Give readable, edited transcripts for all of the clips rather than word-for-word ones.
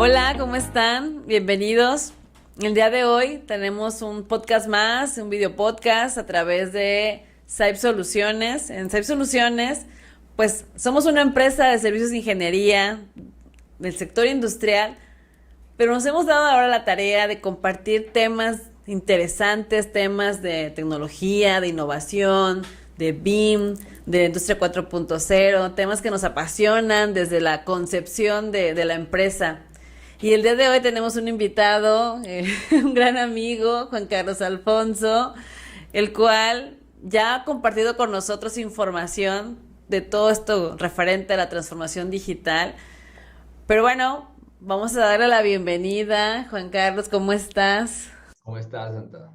Hola, ¿cómo están? Bienvenidos. El día de hoy tenemos un podcast más, un video podcast a través de Saib Soluciones. En Saib Soluciones, pues somos una empresa de servicios de ingeniería del sector industrial, pero nos hemos dado ahora la tarea de compartir temas interesantes, temas de tecnología, de innovación, de BIM, de Industria 4.0, temas que nos apasionan desde la concepción de la empresa. Y el día de hoy tenemos un invitado, un gran amigo, Juan Carlos Alfonso, el cual ya ha compartido con nosotros información de todo esto referente a la transformación digital. Pero bueno, vamos a darle la bienvenida. Juan Carlos, ¿cómo estás? ¿Cómo estás, Santa?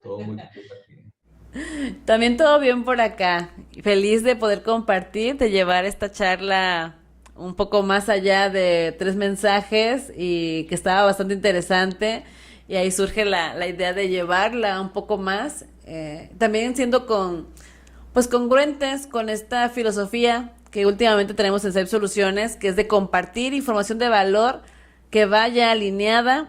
Todo muy bien aquí. También todo bien por acá. Feliz de poder compartir, de llevar esta charla un poco más allá de 3 mensajes y que estaba bastante interesante. Y ahí surge la idea de llevarla un poco más, también siendo pues congruentes con esta filosofía que últimamente tenemos en Self Soluciones, que es de compartir información de valor que vaya alineada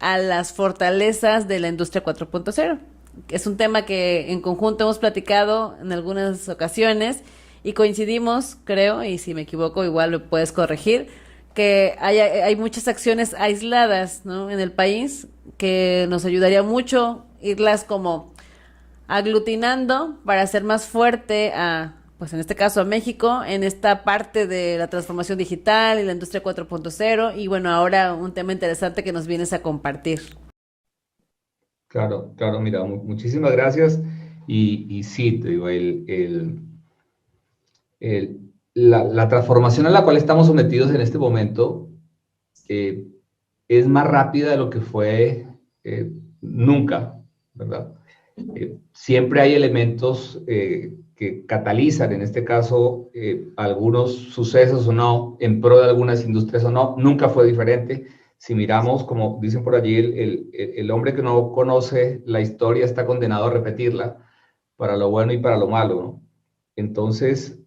a las fortalezas de la industria 4.0. Es un tema que en conjunto hemos platicado en algunas ocasiones y coincidimos, creo, y si me equivoco igual me puedes corregir, que hay muchas acciones aisladas, ¿no?, en el país que nos ayudaría mucho irlas como aglutinando para hacer más fuerte a, pues en este caso a México, en esta parte de la transformación digital y la industria 4.0 y bueno, ahora un tema interesante que nos vienes a compartir. Claro, claro, mira, muchísimas gracias. Y sí, te digo, la transformación a la cual estamos sometidos en este momento eh, es más rápida de lo que fue nunca, ¿verdad? Siempre hay elementos que catalizan, en este caso, algunos sucesos o no, en pro de algunas industrias o no, nunca fue diferente. Si miramos, como dicen por allí, el hombre que no conoce la historia está condenado a repetirla, para lo bueno y para lo malo, ¿no? Entonces,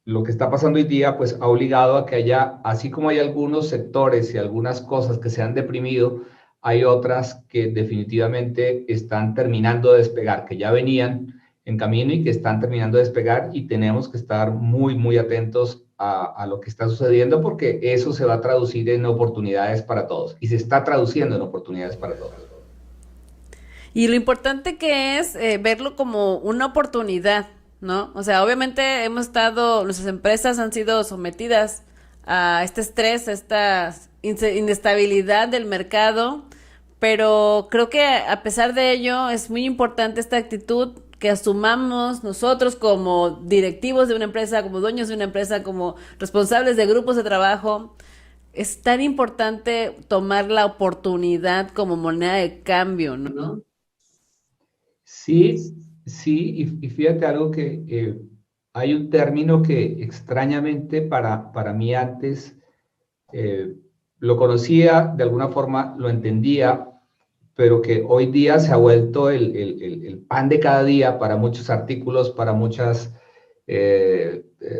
lo que está pasando hoy día, pues ha obligado a que haya, así como hay algunos sectores y algunas cosas que se han deprimido, hay otras que definitivamente están terminando de despegar, que ya venían en camino y que están terminando de despegar, y tenemos que estar muy, muy atentos a lo que está sucediendo, porque eso se va a traducir en oportunidades para todos y se está traduciendo en oportunidades para todos. Y lo importante que es verlo como una oportunidad, ¿no? O sea, obviamente nuestras empresas han sido sometidas a este estrés, a esta inestabilidad del mercado, pero creo que a pesar de ello es muy importante esta actitud que asumamos nosotros como directivos de una empresa, como dueños de una empresa, como responsables de grupos de trabajo. Es tan importante tomar la oportunidad como moneda de cambio, ¿no? Sí, sí, y fíjate algo que hay un término que extrañamente para mí antes eh, lo conocía, de alguna forma lo entendía, pero que hoy día se ha vuelto el pan de cada día para muchos artículos, para muchos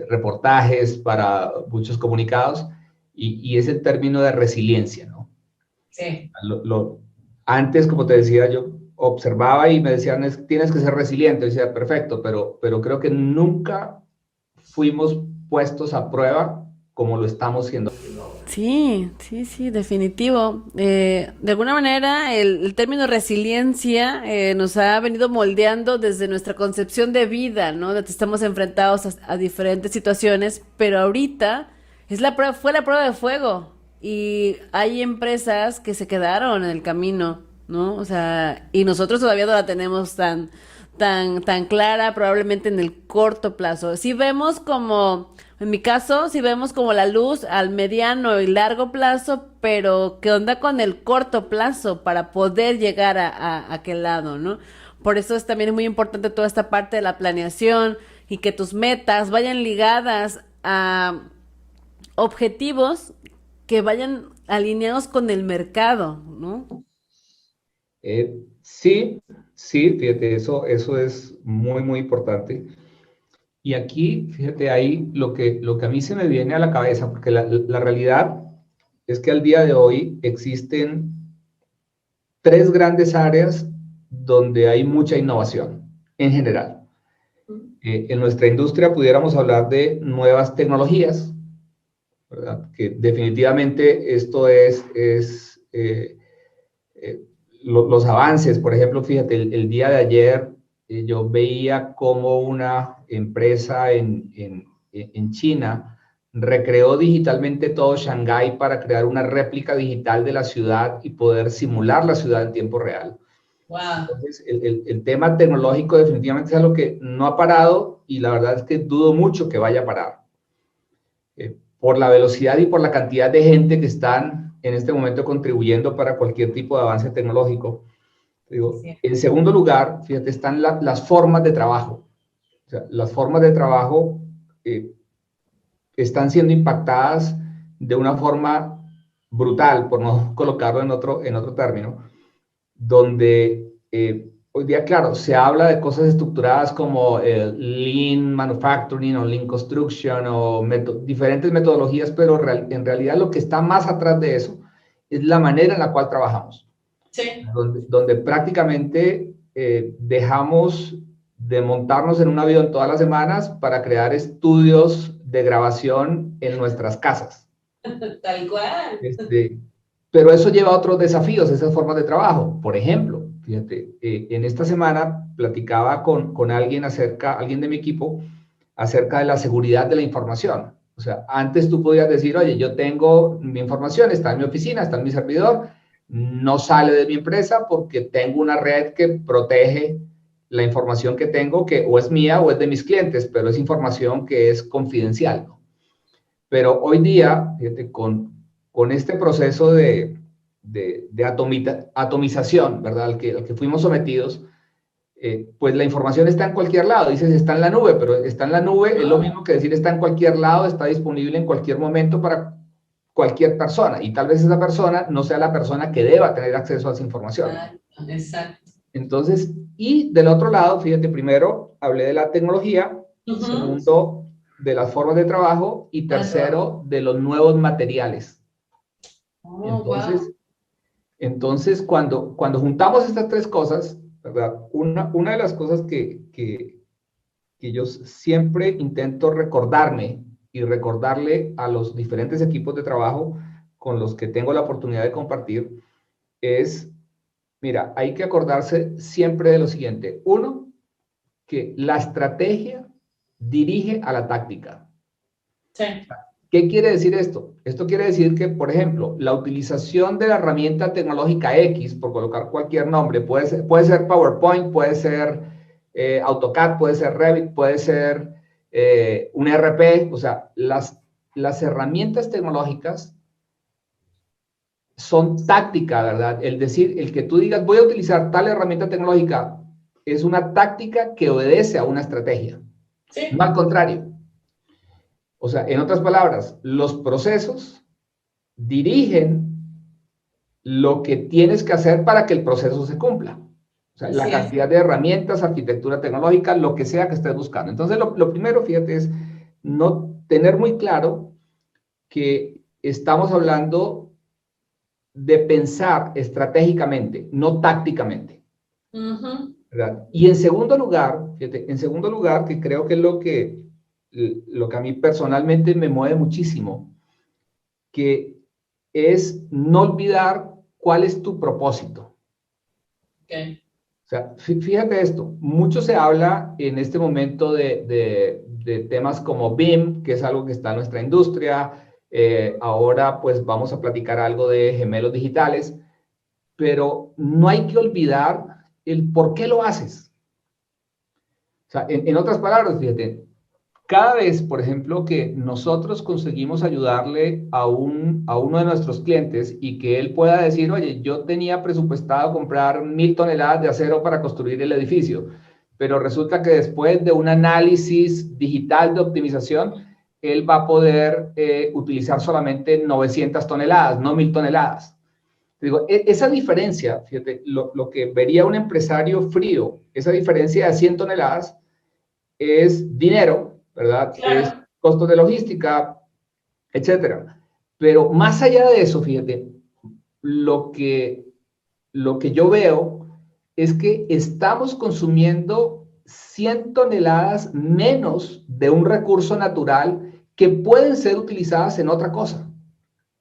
reportajes, para muchos comunicados, y es el término de resiliencia, ¿no? Sí. Antes, como te decía, yo observaba y me decían, tienes que ser resiliente. Yo decía, perfecto, pero creo que nunca fuimos puestos a prueba como lo estamos siendo. Sí, sí, sí, definitivo. De alguna manera, el término resiliencia nos ha venido moldeando desde nuestra concepción de vida, ¿no? De que estamos enfrentados a diferentes situaciones, pero ahorita fue la prueba de fuego y hay empresas que se quedaron en el camino, ¿no? O sea, y nosotros todavía no la tenemos tan clara, probablemente en el corto plazo. Si vemos como en mi caso, si vemos como la luz al mediano y largo plazo, pero ¿qué onda con el corto plazo para poder llegar a aquel lado, ¿no? Por eso es también muy importante toda esta parte de la planeación y que tus metas vayan ligadas a objetivos que vayan alineados con el mercado, ¿no? Sí, sí, fíjate, eso es muy, muy importante. Y aquí, fíjate, ahí lo que a mí se me viene a la cabeza, porque la realidad es que al día de hoy existen tres grandes áreas donde hay mucha innovación en general. En nuestra industria pudiéramos hablar de nuevas tecnologías, ¿verdad? Que definitivamente esto los avances. Por ejemplo, fíjate, el día de ayer yo veía cómo una empresa en China recreó digitalmente todo Shanghái para crear una réplica digital de la ciudad y poder simular la ciudad en tiempo real. Wow. Entonces, el tema tecnológico definitivamente es algo que no ha parado y la verdad es que dudo mucho que vaya a parar. Por la velocidad y por la cantidad de gente que están en este momento contribuyendo para cualquier tipo de avance tecnológico. Digo, Sí. en segundo lugar, fíjate, están las formas de trabajo. O sea, las formas de trabajo están siendo impactadas de una forma brutal, por no colocarlo en otro término, donde hoy día, claro, se habla de cosas estructuradas como Lean Manufacturing o Lean Construction o diferentes metodologías, pero en realidad lo que está más atrás de eso es la manera en la cual trabajamos. Sí. Donde prácticamente dejamos de montarnos en un avión todas las semanas para crear estudios de grabación en nuestras casas. Tal cual. Pero eso lleva a otros desafíos, esas formas de trabajo. Por ejemplo, fíjate, en esta semana platicaba con alguien alguien de mi equipo, acerca de la seguridad de la información. O sea, antes tú podías decir, oye, yo tengo mi información, está en mi oficina, está en mi servidor, no sale de mi empresa porque tengo una red que protege la información que tengo, que o es mía o es de mis clientes, pero es información que es confidencial, ¿no? Pero hoy día, fíjate, con este proceso de atomización, ¿verdad? Al que fuimos sometidos, pues la información está en cualquier lado. Dices, está en la nube, pero está en la nube es lo mismo que decir está en cualquier lado, está disponible en cualquier momento para cualquier persona. Y tal vez esa persona no sea la persona que deba tener acceso a esa información. Exacto. Entonces, y del otro lado, fíjate, primero hablé de la tecnología, segundo, de las formas de trabajo y tercero, de los nuevos materiales. Entonces cuando juntamos estas tres cosas, ¿verdad? Una de las cosas que yo siempre intento recordarme y recordarle a los diferentes equipos de trabajo con los que tengo la oportunidad de compartir es, mira, hay que acordarse siempre de lo siguiente. Uno, que la estrategia dirige a la táctica. Sí. ¿Qué quiere decir esto? Esto quiere decir que, por ejemplo, la utilización de la herramienta tecnológica X, por colocar cualquier nombre, puede ser PowerPoint, puede ser AutoCAD, puede ser Revit, puede ser un ERP, o sea, las herramientas tecnológicas son táctica, ¿verdad? El que tú digas, voy a utilizar tal herramienta tecnológica, es una táctica que obedece a una estrategia. Sí. No al contrario. O sea, en otras palabras, los procesos dirigen lo que tienes que hacer para que el proceso se cumpla. O sea, la cantidad de herramientas, arquitectura tecnológica, lo que sea que estés buscando. Entonces, lo primero, fíjate, es no tener muy claro que estamos hablando de pensar estratégicamente, no tácticamente. ¿Verdad? Y en segundo lugar, fíjate, que creo que es lo que a mí personalmente me mueve muchísimo, que es no olvidar cuál es tu propósito. Okay. O sea, fíjate esto, mucho se habla en este momento de temas como BIM, que es algo que está en nuestra industria. Ahora pues vamos a platicar algo de gemelos digitales, pero no hay que olvidar el por qué lo haces. O sea, en otras palabras, fíjate, cada vez, por ejemplo, que nosotros conseguimos ayudarle a uno de nuestros clientes y que él pueda decir, oye, yo tenía presupuestado comprar 1,000 toneladas de acero para construir el edificio, pero resulta que después de un análisis digital de optimización, él va a poder utilizar solamente 900 toneladas, no 1,000 toneladas. Digo, esa diferencia, fíjate, lo que vería un empresario frío, esa diferencia de 100 toneladas es dinero, ¿verdad? Claro. Es costos de logística, etcétera. Pero más allá de eso, fíjate, lo que, lo que yo veo es que estamos consumiendo 100 toneladas menos de un recurso natural que pueden ser utilizadas en otra cosa.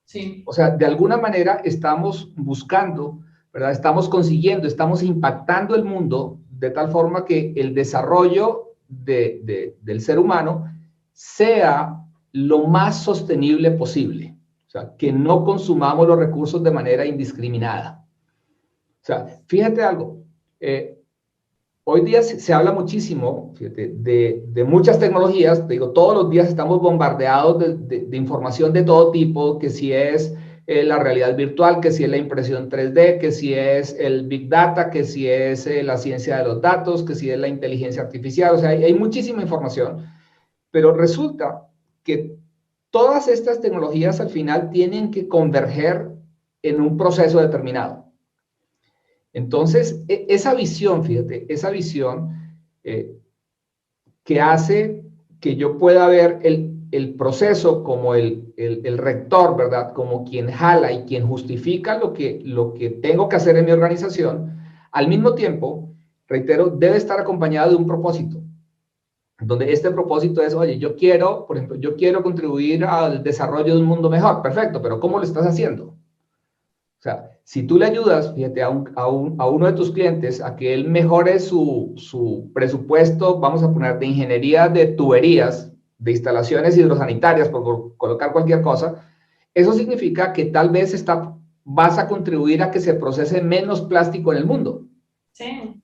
Sí. O sea, de alguna manera estamos buscando, ¿verdad? Estamos consiguiendo, estamos impactando el mundo de tal forma que el desarrollo del ser humano sea lo más sostenible posible. O sea, que no consumamos los recursos de manera indiscriminada. O sea, fíjate algo. Hoy día se habla muchísimo, fíjate, de muchas tecnologías. Te digo, todos los días estamos bombardeados de información de todo tipo, que si es la realidad virtual, que si es la impresión 3D, que si es el Big Data, que si es la ciencia de los datos, que si es la inteligencia artificial. O sea, hay muchísima información, pero resulta que todas estas tecnologías al final tienen que converger en un proceso determinado. Entonces, esa visión, fíjate, esa visión eh, que hace que yo pueda ver el proceso como el rector, ¿verdad? Como quien jala y quien justifica lo que tengo que hacer en mi organización, al mismo tiempo, reitero, debe estar acompañado de un propósito, donde este propósito es, oye, yo quiero, por ejemplo, yo quiero contribuir al desarrollo de un mundo mejor, perfecto, pero ¿cómo lo estás haciendo? O sea, si tú le ayudas, fíjate, a uno de tus clientes a que él mejore su presupuesto, vamos a poner de ingeniería de tuberías, de instalaciones hidrosanitarias, por colocar cualquier cosa, eso significa que tal vez vas a contribuir a que se procese menos plástico en el mundo. Sí.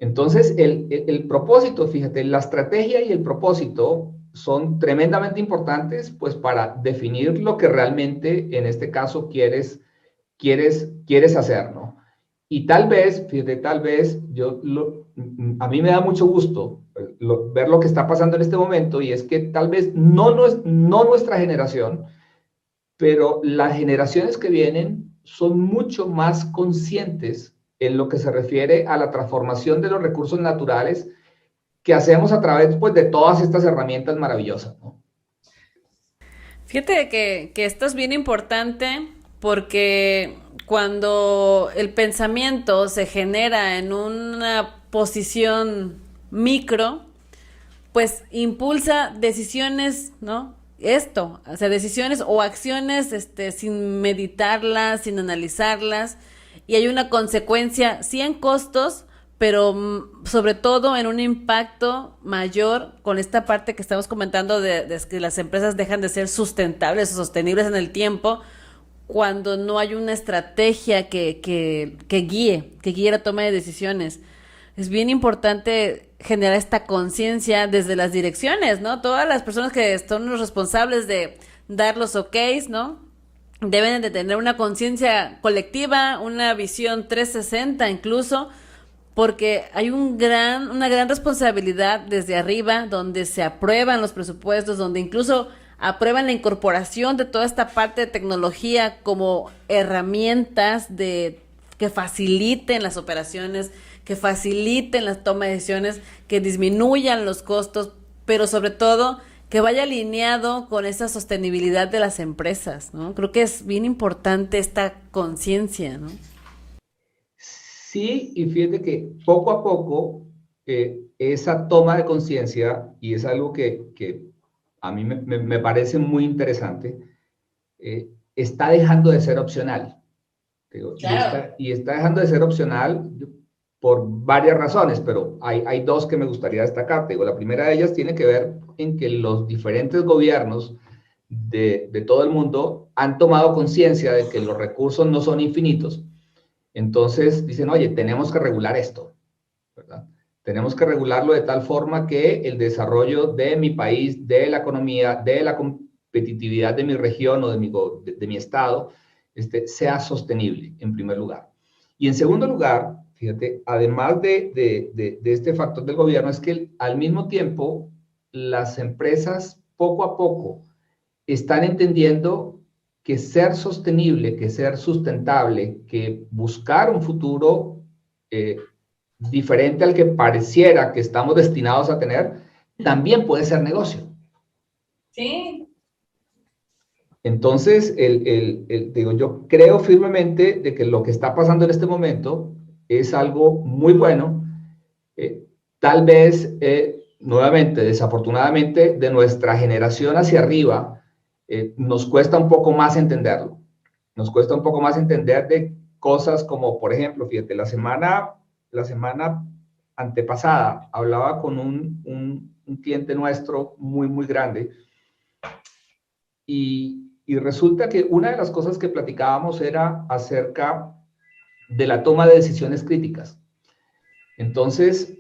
Entonces, el propósito, fíjate, la estrategia y el propósito son tremendamente importantes, pues, para definir lo que realmente, en este caso, quieres hacer, ¿no? Y tal vez, fíjate, tal vez a mí me da mucho gusto ver lo que está pasando en este momento y es que tal vez no nuestra generación, pero las generaciones que vienen son mucho más conscientes en lo que se refiere a la transformación de los recursos naturales que hacemos a través, pues, de todas estas herramientas maravillosas, ¿no? Fíjate que esto es bien importante porque cuando el pensamiento se genera en una posición micro, pues impulsa decisiones, ¿no? Esto, o sea, decisiones o acciones sin meditarlas, sin analizarlas, y hay una consecuencia, sí en costos, pero sobre todo en un impacto mayor con esta parte que estamos comentando de que las empresas dejan de ser sustentables o sostenibles en el tiempo cuando no hay una estrategia que guíe la toma de decisiones. Es bien importante generar esta conciencia desde las direcciones, ¿no? Todas las personas que son los responsables de dar los ok's, ¿no? Deben de tener una conciencia colectiva, una visión 360 incluso, porque hay una gran responsabilidad desde arriba, donde se aprueban los presupuestos, donde incluso aprueban la incorporación de toda esta parte de tecnología como herramientas que faciliten las operaciones, que faciliten la toma de decisiones, que disminuyan los costos, pero sobre todo que vaya alineado con esa sostenibilidad de las empresas, ¿no? Creo que es bien importante esta conciencia, ¿no? Sí, y fíjate que poco a poco esa toma de conciencia, y es algo que a mí me parece muy interesante, está dejando de ser opcional. Digo, Claro. y está dejando de ser opcional por varias razones, pero hay dos que me gustaría destacar. Digo, la primera de ellas tiene que ver en que los diferentes gobiernos de todo el mundo han tomado conciencia de que los recursos no son infinitos. Entonces dicen, oye, tenemos que regular esto, ¿verdad? Tenemos que regularlo de tal forma que el desarrollo de mi país, de la economía, de la competitividad de mi región o de mi estado, sea sostenible, en primer lugar. Y en segundo lugar, fíjate, además de este factor del gobierno, es que al mismo tiempo las empresas poco a poco están entendiendo que ser sostenible, que ser sustentable, que buscar un futuro diferente al que pareciera que estamos destinados a tener, también puede ser negocio. Sí. Entonces, digo, yo creo firmemente de que lo que está pasando en este momento es algo muy bueno. Tal vez, nuevamente, desafortunadamente, de nuestra generación hacia arriba, nos cuesta un poco más entenderlo. Nos cuesta un poco más entender de cosas como, por ejemplo, fíjate, la semana antepasada hablaba con un cliente nuestro muy, muy grande y resulta que una de las cosas que platicábamos era acerca de la toma de decisiones críticas. Entonces,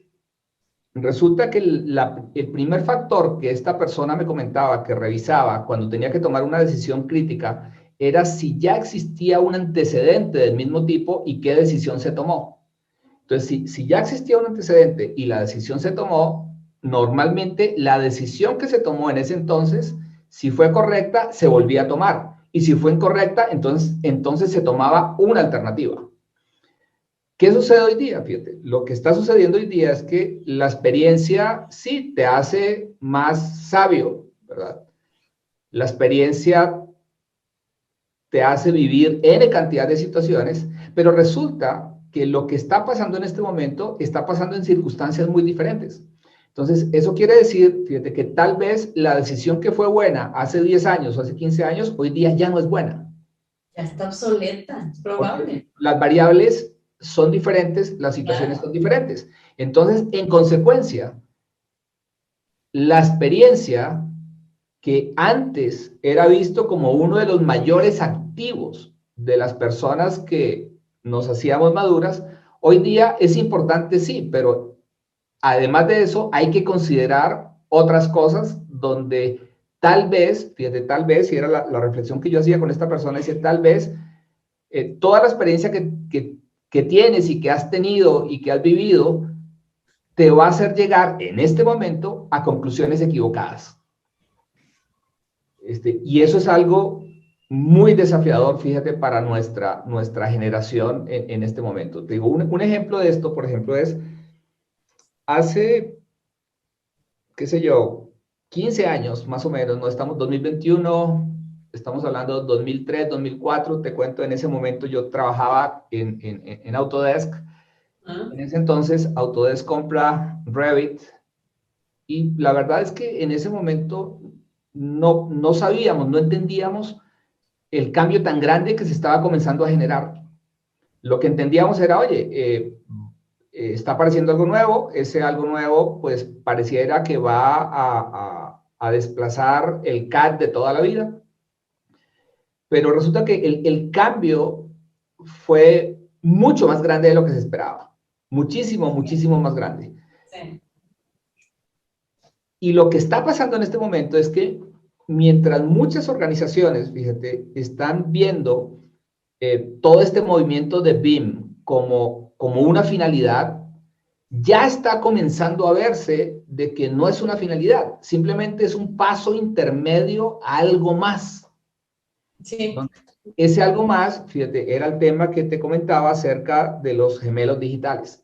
resulta que el primer factor que esta persona me comentaba que revisaba cuando tenía que tomar una decisión crítica era si ya existía un antecedente del mismo tipo y qué decisión se tomó. Entonces, si ya existía un antecedente y la decisión se tomó, normalmente la decisión que se tomó en ese entonces, si fue correcta, se volvía a tomar. Y si fue incorrecta, entonces se tomaba una alternativa. ¿Qué sucede hoy día? Fíjate, lo que está sucediendo hoy día es que la experiencia sí te hace más sabio, ¿verdad? La experiencia te hace vivir N cantidad de situaciones, pero resulta que lo que está pasando en este momento está pasando en circunstancias muy diferentes. Entonces, eso quiere decir, fíjate, que tal vez la decisión que fue buena hace 10 años o hace 15 años, hoy día ya no es buena. Ya está obsoleta, es probable. Porque las variables son diferentes, las situaciones son diferentes. Entonces, en consecuencia, la experiencia que antes era visto como uno de los mayores activos de las personas que nos hacíamos maduras, hoy día es importante, sí, pero además de eso hay que considerar otras cosas donde tal vez, fíjate, tal vez, y era la reflexión que yo hacía con esta persona, dice, tal vez toda la experiencia que tienes y que has tenido y que has vivido te va a hacer llegar en este momento a conclusiones equivocadas. Y eso es algo muy desafiador, fíjate, para nuestra generación en este momento. Te digo, un ejemplo de esto, por ejemplo, es hace, qué sé yo, 15 años más o menos, no estamos 2021, estamos hablando de 2003, 2004, te cuento, en ese momento yo trabajaba en Autodesk. En ese entonces, Autodesk compra Revit y la verdad es que en ese momento no sabíamos, no entendíamos el cambio tan grande que se estaba comenzando a generar. Lo que entendíamos era, oye, está apareciendo algo nuevo, ese algo nuevo pues pareciera que va a desplazar el CAD de toda la vida, pero resulta que el cambio fue mucho más grande de lo que se esperaba, muchísimo, muchísimo más grande. Sí. Y lo que está pasando en este momento es que mientras muchas organizaciones, fíjate, están viendo todo este movimiento de BIM como una finalidad, ya está comenzando a verse de que no es una finalidad, simplemente es un paso intermedio a algo más. Sí. Entonces, ese algo más, fíjate, era el tema que te comentaba acerca de los gemelos digitales.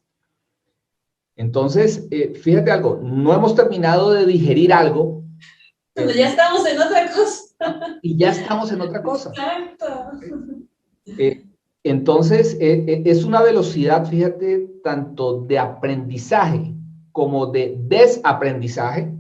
Entonces, fíjate algo, no hemos terminado de digerir algo. Pero ya estamos en otra cosa. Y ya estamos en otra cosa. Exacto. Entonces, es una velocidad, fíjate, tanto de aprendizaje como de desaprendizaje,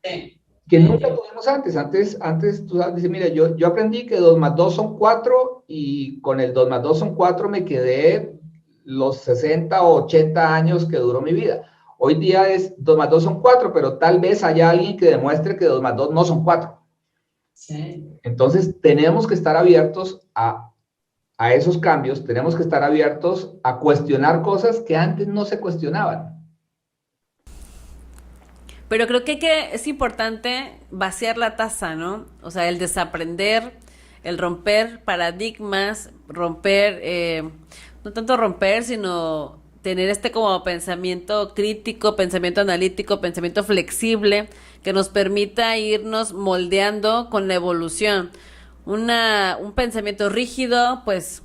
sí, que nunca tuvimos antes. Antes tú sabes, dices, mira, yo aprendí que 2 más 2 son 4 y con el 2 más 2 son 4 me quedé los 60 o 80 años que duró mi vida. Hoy día es 2 más 2 son 4, pero tal vez haya alguien que demuestre que 2 más 2 no son 4. Sí. Entonces, tenemos que estar abiertos a esos cambios, tenemos que estar abiertos a cuestionar cosas que antes no se cuestionaban. Pero creo que es importante vaciar la taza, ¿no? O sea, el desaprender, el romper paradigmas, romper, no tanto romper, sino tener este como pensamiento crítico, pensamiento analítico, pensamiento flexible, que nos permita irnos moldeando con la evolución. Un pensamiento rígido, pues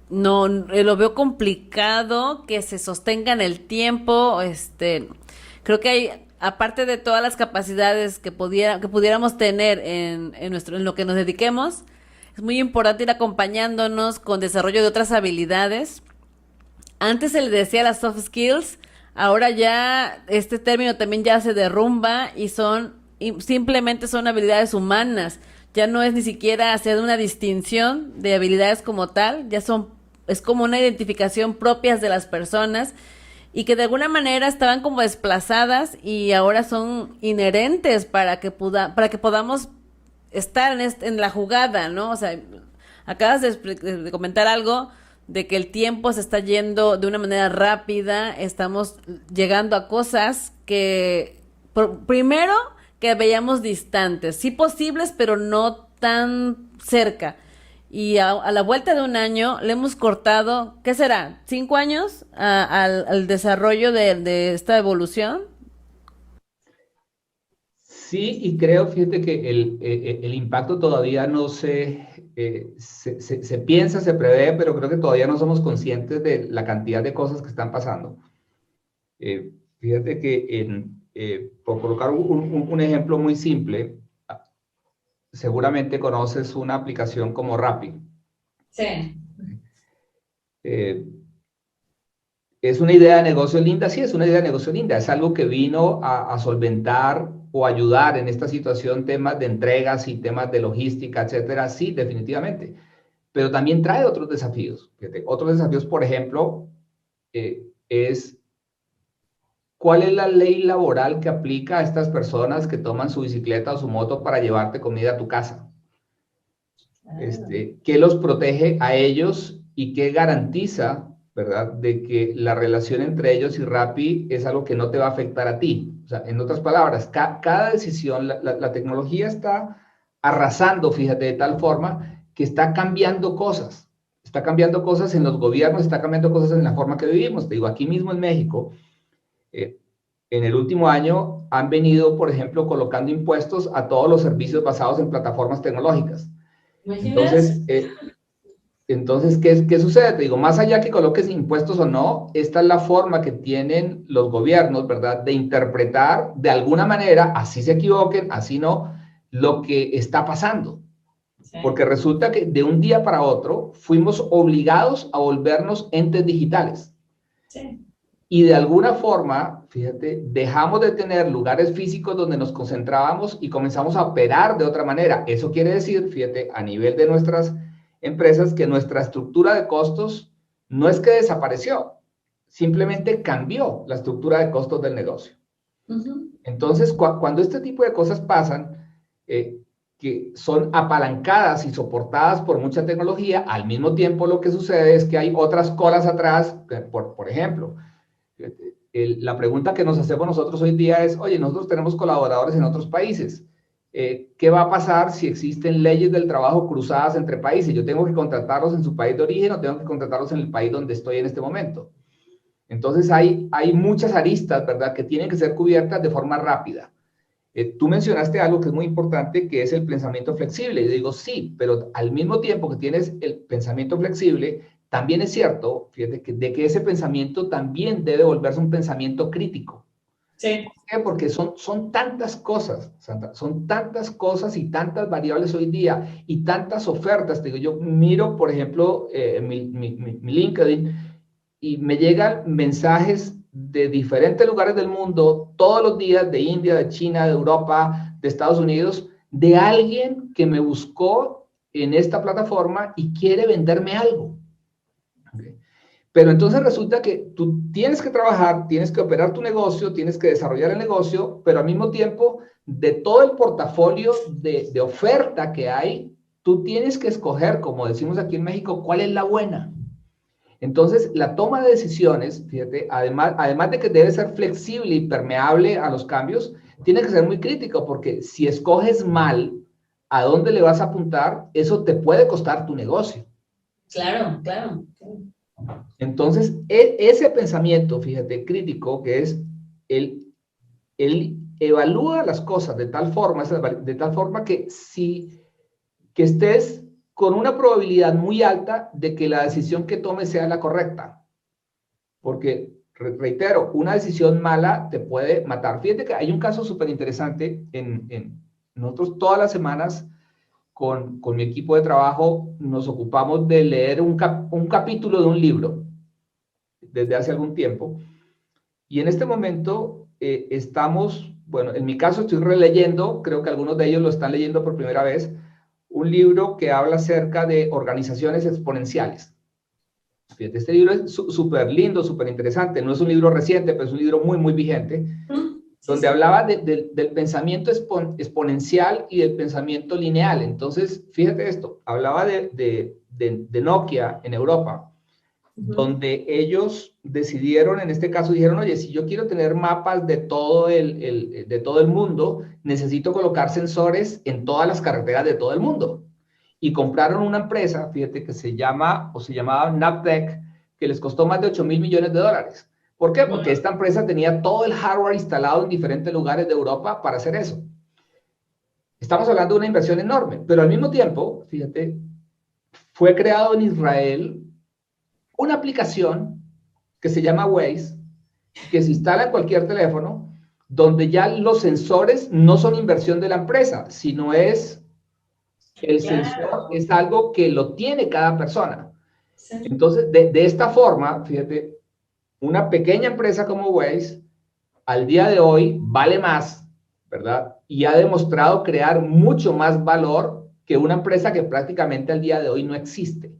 no lo veo complicado que se sostenga en el tiempo. Creo que hay, aparte de todas las capacidades que pudiéramos tener en lo que nos dediquemos, Es muy importante ir acompañándonos con desarrollo de otras habilidades. Antes se le decía las soft skills, ahora ya este término también ya se derrumba y simplemente son habilidades humanas. Ya no es ni siquiera hacer una distinción de habilidades como tal, es como una identificación propias de las personas y que de alguna manera estaban como desplazadas y ahora son inherentes para que podamos estar en la jugada, ¿no? O sea, acabas de comentar algo de que el tiempo se está yendo de una manera rápida, estamos llegando a cosas primero, que veíamos distantes, sí posibles, pero no tan cerca. Y a la vuelta de un año le hemos cortado, ¿qué será? ¿5 años al desarrollo de esta evolución? Sí, y creo, fíjate que el impacto todavía no se piensa, se prevé, pero creo que todavía no somos conscientes de la cantidad de cosas que están pasando. Fíjate que por colocar un ejemplo muy simple, seguramente conoces una aplicación como Rappi. Sí. Eh, ¿Es una idea de negocio linda? Sí, es una idea de negocio linda. Es algo que vino a solventar o ayudar en esta situación temas de entregas y temas de logística, etcétera. Sí, definitivamente. Pero también trae otros desafíos. Fíjate, otros desafíos, por ejemplo, es cuál es la ley laboral que aplica a estas personas que toman su bicicleta o su moto para llevarte comida a tu casa. ¿Qué los protege a ellos y qué garantiza, ¿verdad?, de que la relación entre ellos y Rappi es algo que no te va a afectar a ti? O sea, en otras palabras, cada decisión, la tecnología está arrasando, fíjate, de tal forma que está cambiando cosas. Está cambiando cosas en los gobiernos, está cambiando cosas en la forma que vivimos. Te digo, aquí mismo en México, eh, en el último año han venido, por ejemplo, colocando impuestos a todos los servicios basados en plataformas tecnológicas. Entonces, ¿qué sucede? Te digo, más allá que coloques impuestos o no, esta es la forma que tienen los gobiernos, ¿verdad?, de interpretar de alguna manera, así se equivoquen, así no, lo que está pasando. Sí. Porque resulta que de un día para otro fuimos obligados a volvernos entes digitales. Sí. Y de alguna forma, fíjate, dejamos de tener lugares físicos donde nos concentrábamos y comenzamos a operar de otra manera. Eso quiere decir, fíjate, a nivel de nuestras empresas, que nuestra estructura de costos no es que desapareció, simplemente cambió la estructura de costos del negocio. Entonces, cuando este tipo de cosas pasan, que son apalancadas y soportadas por mucha tecnología, al mismo tiempo lo que sucede es que hay otras colas atrás, por ejemplo, la pregunta que nos hacemos nosotros hoy día es, oye, nosotros tenemos colaboradores en otros países. ¿Qué va a pasar si existen leyes del trabajo cruzadas entre países? ¿Yo tengo que contratarlos en su país de origen o tengo que contratarlos en el país donde estoy en este momento? Entonces hay muchas aristas, ¿verdad?, que tienen que ser cubiertas de forma rápida. Tú mencionaste algo que es muy importante, que es el pensamiento flexible. Yo digo, sí, pero al mismo tiempo que tienes el pensamiento flexible, también es cierto, fíjate, que ese pensamiento también debe volverse un pensamiento crítico. Sí. ¿Por qué? Porque son tantas cosas, Sandra, son tantas cosas y tantas variables hoy día y tantas ofertas. Te digo, yo miro, por ejemplo, mi LinkedIn y me llegan mensajes de diferentes lugares del mundo todos los días, de India, de China, de Europa, de Estados Unidos, de alguien que me buscó en esta plataforma y quiere venderme algo. Okay. Pero entonces resulta que tú tienes que trabajar, tienes que operar tu negocio, tienes que desarrollar el negocio, pero al mismo tiempo, de todo el portafolio de oferta que hay, tú tienes que escoger, como decimos aquí en México, cuál es la buena. Entonces, la toma de decisiones, fíjate, además de que debe ser flexible y permeable a los cambios, tiene que ser muy crítico, porque si escoges mal a dónde le vas a apuntar, eso te puede costar tu negocio. Claro, claro. Entonces, ese pensamiento, fíjate, crítico, que es él evalúa las cosas de tal forma que que estés con una probabilidad muy alta de que la decisión que tomes sea la correcta. Porque, reitero, una decisión mala te puede matar. Fíjate que hay un caso súper interesante. Nosotros todas las semanas con mi equipo de trabajo nos ocupamos de leer un capítulo de un libro desde hace algún tiempo. Y en este momento estamos, bueno, en mi caso estoy releyendo, creo que algunos de ellos lo están leyendo por primera vez, un libro que habla acerca de organizaciones exponenciales. Fíjate, este libro es súper lindo, súper interesante. No es un libro reciente, pero es un libro muy, muy vigente, donde hablaba del pensamiento exponencial y del pensamiento lineal. Entonces, fíjate esto, hablaba de Nokia en Europa, donde ellos decidieron, en este caso dijeron, oye, si yo quiero tener mapas de todo el mundo, necesito colocar sensores en todas las carreteras de todo el mundo. Y compraron una empresa, fíjate, que se llamaba Navteq, que les costó más de 8.000 millones de dólares. ¿Por qué? Porque esta empresa tenía todo el hardware instalado en diferentes lugares de Europa para hacer eso. Estamos hablando de una inversión enorme, pero al mismo tiempo, fíjate, fue creado en Israel una aplicación que se llama Waze, que se instala en cualquier teléfono, donde ya los sensores no son inversión de la empresa, sino es el sensor, es algo que lo tiene cada persona. Entonces, de esta forma, fíjate, una pequeña empresa como Waze, al día de hoy, vale más, ¿verdad? Y ha demostrado crear mucho más valor que una empresa que prácticamente al día de hoy no existe.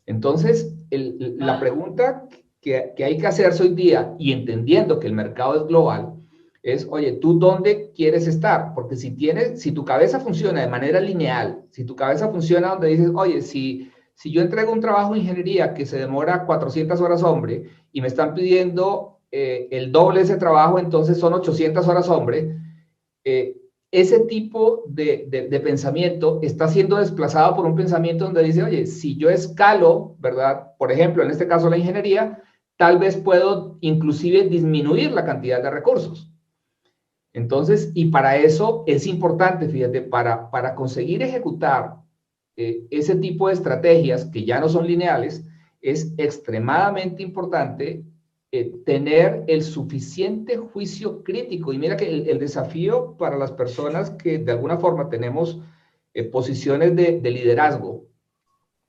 Entonces, la pregunta que hay que hacerse hoy día, y entendiendo que el mercado es global, es, oye, ¿tú dónde quieres estar? Porque si tu cabeza funciona de manera lineal, si tu cabeza funciona donde dices, oye, si yo entrego un trabajo de ingeniería que se demora 400 horas hombre y me están pidiendo el doble de ese trabajo, entonces son 800 horas hombre, ese tipo de pensamiento está siendo desplazado por un pensamiento donde dice, oye, si yo escalo, ¿verdad? Por ejemplo, en este caso la ingeniería, tal vez puedo inclusive disminuir la cantidad de recursos. Entonces, y para eso es importante, fíjate, para conseguir ejecutar ese tipo de estrategias que ya no son lineales, es extremadamente importante tener el suficiente juicio crítico. Y mira que el desafío para las personas que de alguna forma tenemos posiciones de liderazgo,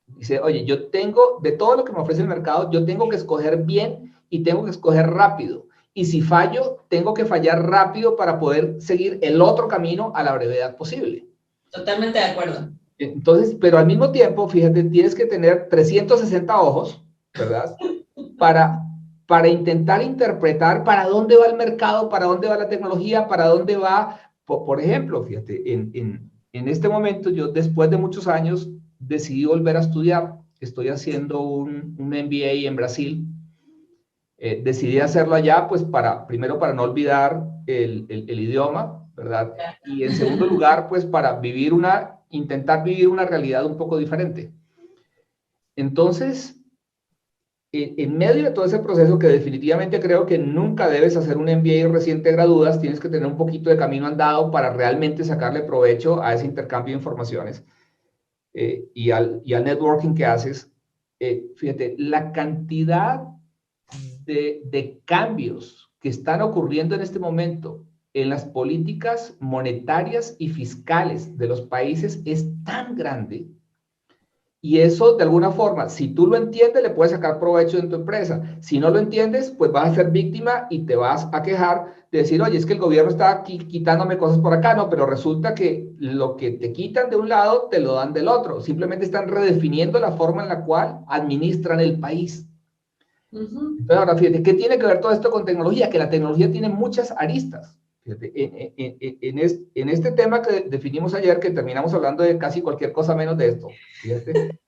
dice, oye, yo tengo, de todo lo que me ofrece el mercado, yo tengo que escoger bien y tengo que escoger rápido. Y si fallo, tengo que fallar rápido para poder seguir el otro camino a la brevedad posible. Totalmente de acuerdo. Entonces, pero al mismo tiempo, fíjate, tienes que tener 360 ojos, ¿verdad? Para intentar interpretar para dónde va el mercado, para dónde va la tecnología, para dónde va, por ejemplo, fíjate, en este momento yo después de muchos años decidí volver a estudiar, estoy haciendo un MBA en Brasil, decidí hacerlo allá pues primero para no olvidar el idioma, ¿verdad? Y en segundo lugar pues para intentar vivir una realidad un poco diferente. Entonces, en medio de todo ese proceso, que definitivamente creo que nunca debes hacer un MBA recién te gradúas, tienes que tener un poquito de camino andado para realmente sacarle provecho a ese intercambio de informaciones y al networking que haces. Fíjate, la cantidad de cambios que están ocurriendo en este momento en las políticas monetarias y fiscales de los países es tan grande. Y eso, de alguna forma, si tú lo entiendes, le puedes sacar provecho en tu empresa. Si no lo entiendes, pues vas a ser víctima y te vas a quejar de decir, oye, es que el gobierno está aquí quitándome cosas por acá, no, pero resulta que lo que te quitan de un lado, te lo dan del otro. Simplemente están redefiniendo la forma en la cual administran el país. Entonces, ahora, fíjate, ¿qué tiene que ver todo esto con tecnología? Que la tecnología tiene muchas aristas. Fíjate, en este tema que definimos ayer, que terminamos hablando de casi cualquier cosa menos de esto, fíjate,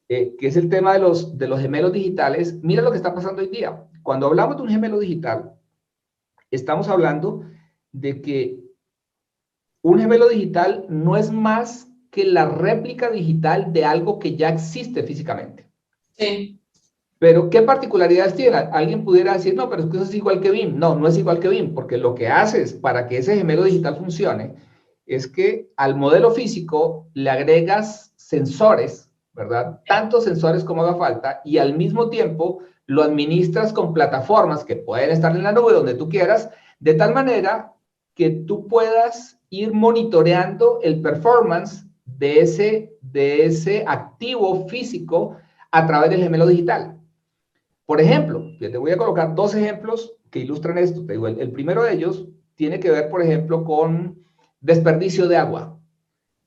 que es el tema de los gemelos digitales. Mira lo que está pasando hoy día. Cuando hablamos de un gemelo digital, estamos hablando de que un gemelo digital no es más que la réplica digital de algo que ya existe físicamente. Sí. Pero, ¿qué particularidades tiene? Alguien pudiera decir, no, pero es que eso es igual que BIM. No, no es igual que BIM, porque lo que haces para que ese gemelo digital funcione es que al modelo físico le agregas sensores, ¿verdad? Tantos sensores como haga falta, y al mismo tiempo lo administras con plataformas que pueden estar en la nube, donde tú quieras, de tal manera que tú puedas ir monitoreando el performance de ese activo físico a través del gemelo digital. Por ejemplo, te voy a colocar dos ejemplos que ilustran esto. Te digo, el primero de ellos tiene que ver, por ejemplo, con desperdicio de agua.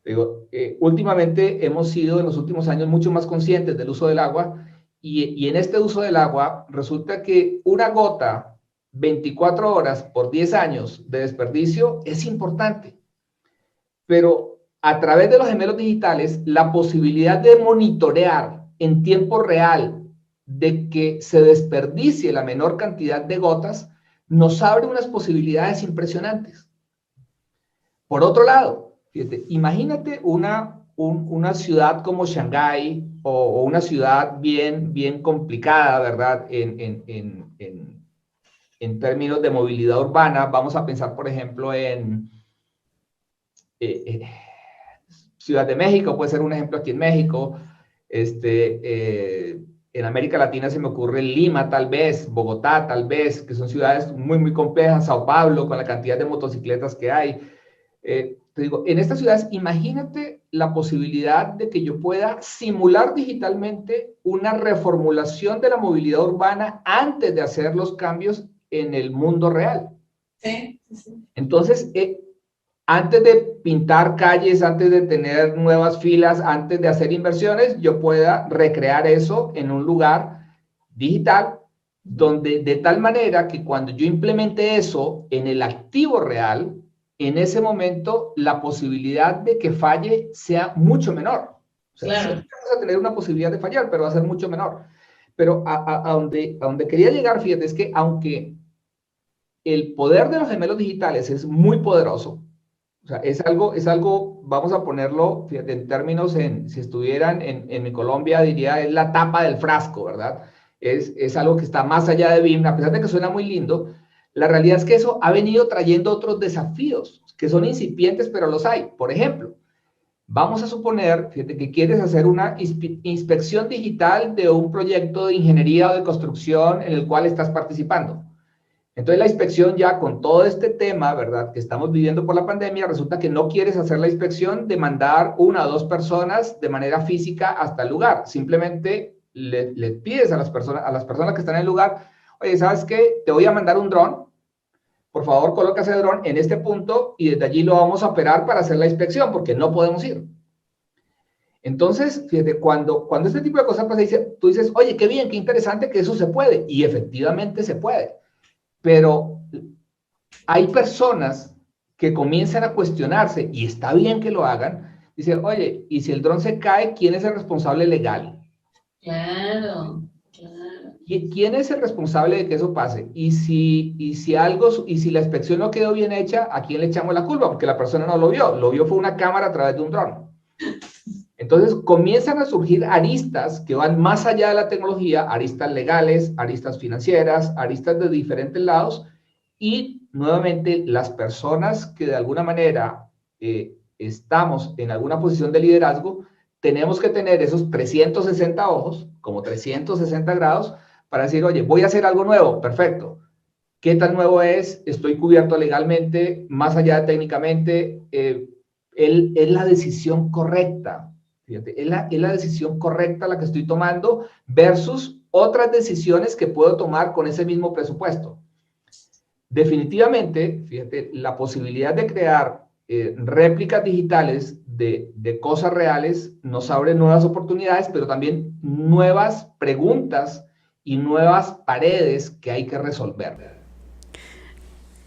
Te digo, últimamente hemos sido en los últimos años mucho más conscientes del uso del agua y en este uso del agua resulta que una gota 24 horas por 10 años de desperdicio es importante. Pero a través de los gemelos digitales, la posibilidad de monitorear en tiempo real de que se desperdicie la menor cantidad de gotas nos abre unas posibilidades impresionantes. Por otro lado, fíjate, imagínate una ciudad como Shanghái o una ciudad bien complicada, ¿verdad? En términos de movilidad urbana, vamos a pensar, por ejemplo, en Ciudad de México, puede ser un ejemplo aquí en México. En América Latina se me ocurre Lima, tal vez, Bogotá, tal vez, que son ciudades muy complejas, Sao Paulo, con la cantidad de motocicletas que hay. Te digo, en estas ciudades, imagínate la posibilidad de que yo pueda simular digitalmente una reformulación de la movilidad urbana antes de hacer los cambios en el mundo real. Sí, sí. Entonces, antes de pintar calles, antes de tener nuevas filas, antes de hacer inversiones, yo pueda recrear eso en un lugar digital, donde de tal manera que cuando yo implemente eso en el activo real, en ese momento la posibilidad de que falle sea mucho menor. O sea, claro. siempre vamos a tener una posibilidad de fallar, pero va a ser mucho menor. Pero a donde quería llegar, fíjate, es que aunque el poder de los gemelos digitales es muy poderoso, o sea, es algo, vamos a ponerlo, fíjate, en términos, si estuvieran en Colombia, diría, es la tapa del frasco, ¿verdad? Es algo que está más allá de BIM, a pesar de que suena muy lindo, la realidad es que eso ha venido trayendo otros desafíos, que son incipientes, pero los hay. Por ejemplo, vamos a suponer, fíjate, que quieres hacer una inspección digital de un proyecto de ingeniería o de construcción en el cual estás participando. Entonces la inspección ya con todo este tema, ¿verdad? Que estamos viviendo por la pandemia, resulta que no quieres hacer la inspección de mandar una o dos personas de manera física hasta el lugar. Simplemente le pides a las personas que están en el lugar, oye, ¿sabes qué? Te voy a mandar un dron. Por favor, coloca ese dron en este punto y desde allí lo vamos a operar para hacer la inspección porque no podemos ir. Entonces, fíjate, cuando este tipo de cosas pasa, tú dices, oye, qué bien, qué interesante que eso se puede. Y efectivamente se puede. Pero hay personas que comienzan a cuestionarse, y está bien que lo hagan, dicen, oye, ¿y si el dron se cae, quién es el responsable legal? Claro. ¿Quién es el responsable de que eso pase? Y si la inspección no quedó bien hecha, ¿a quién le echamos la culpa? Porque la persona no lo vio fue una cámara a través de un dron. Entonces comienzan a surgir aristas que van más allá de la tecnología, aristas legales, aristas financieras, aristas de diferentes lados, y nuevamente las personas que de alguna manera estamos en alguna posición de liderazgo, tenemos que tener esos 360 ojos, como 360 grados, para decir, oye, voy a hacer algo nuevo, perfecto. ¿Qué tan nuevo es? ¿Estoy cubierto legalmente? Más allá de técnicamente, es la decisión correcta. Fíjate, es la decisión correcta la que estoy tomando versus otras decisiones que puedo tomar con ese mismo presupuesto. Definitivamente, fíjate, la posibilidad de crear réplicas digitales de cosas reales nos abre nuevas oportunidades, pero también nuevas preguntas y nuevas paredes que hay que resolver.